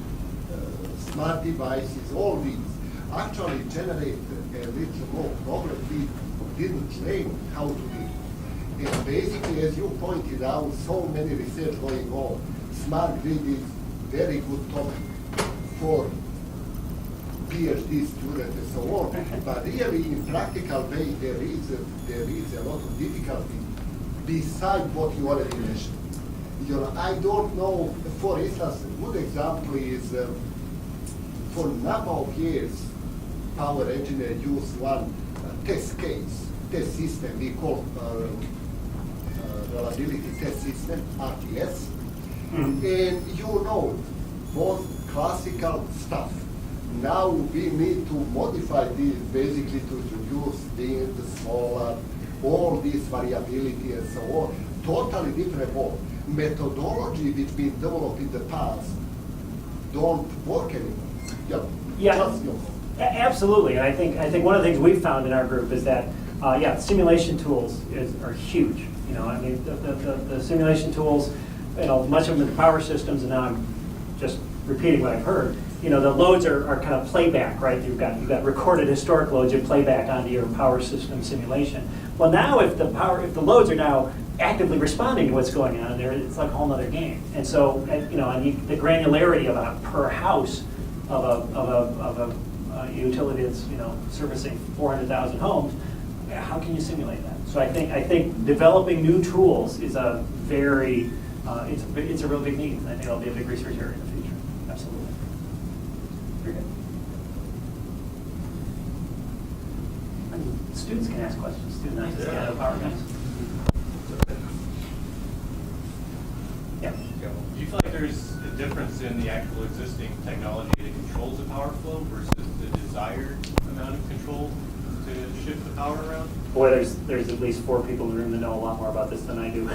smart devices, all these actually generate a little more problem we didn't learn how to deal. And basically, as you pointed out, so many research going on. Smart grid is very good topic for PhD students and so on. But really, in practical way, there is a lot of difficulty besides what you already mentioned. I don't know. For instance, a good example is for a number of years, power engineer used one test system we call reliability test system, RTS. And both classical stuff. Now we need to modify this basically to use wind, solar, all this variability and so on. Totally different world. Methodology which been developed in the past don't work anymore. Yeah. Absolutely, and I think one of the things we've found in our group is that simulation tools are huge. I mean the simulation tools, much of them in the power systems, and now I'm just repeating what I've heard, the loads are kind of playback, right? You've got recorded historic loads you play back onto your power system simulation. Well, now if the loads are now actively responding to what's going on there, it's like a whole other game. And so, and the granularity of a per house of a utility that's servicing 400,000 homes, how can you simulate that? So I think developing new tools is a very it's a real big need. I think it'll be a big research area in the future. Absolutely. Very good. And students can ask questions. Students not just power guys. Yeah. Do you feel like there's a difference in the actual existing technology that controls the power flow versus the desired amount of control to shift the power around? Boy, there's at least 4 people in the room that know a lot more about this than I do.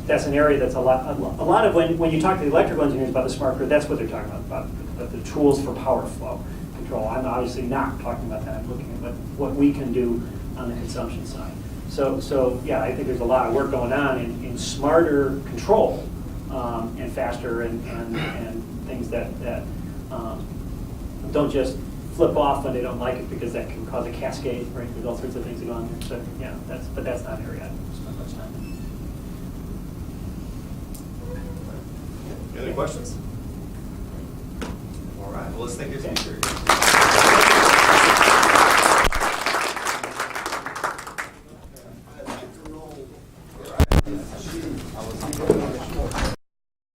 That's an area that's a lot of when you talk to the electrical engineers about the smart grid, that's what they're talking about the tools for power flow control. I'm obviously not talking about that. I'm looking at what we can do on the consumption side. So yeah, I think there's a lot of work going on in smarter control and faster and things that don't just flip off when they don't like it, because that can cause a cascade, right? There's all sorts of things that go on there. So yeah, that's not an area I spend much time in. Any other questions? All right, well, let's thank you.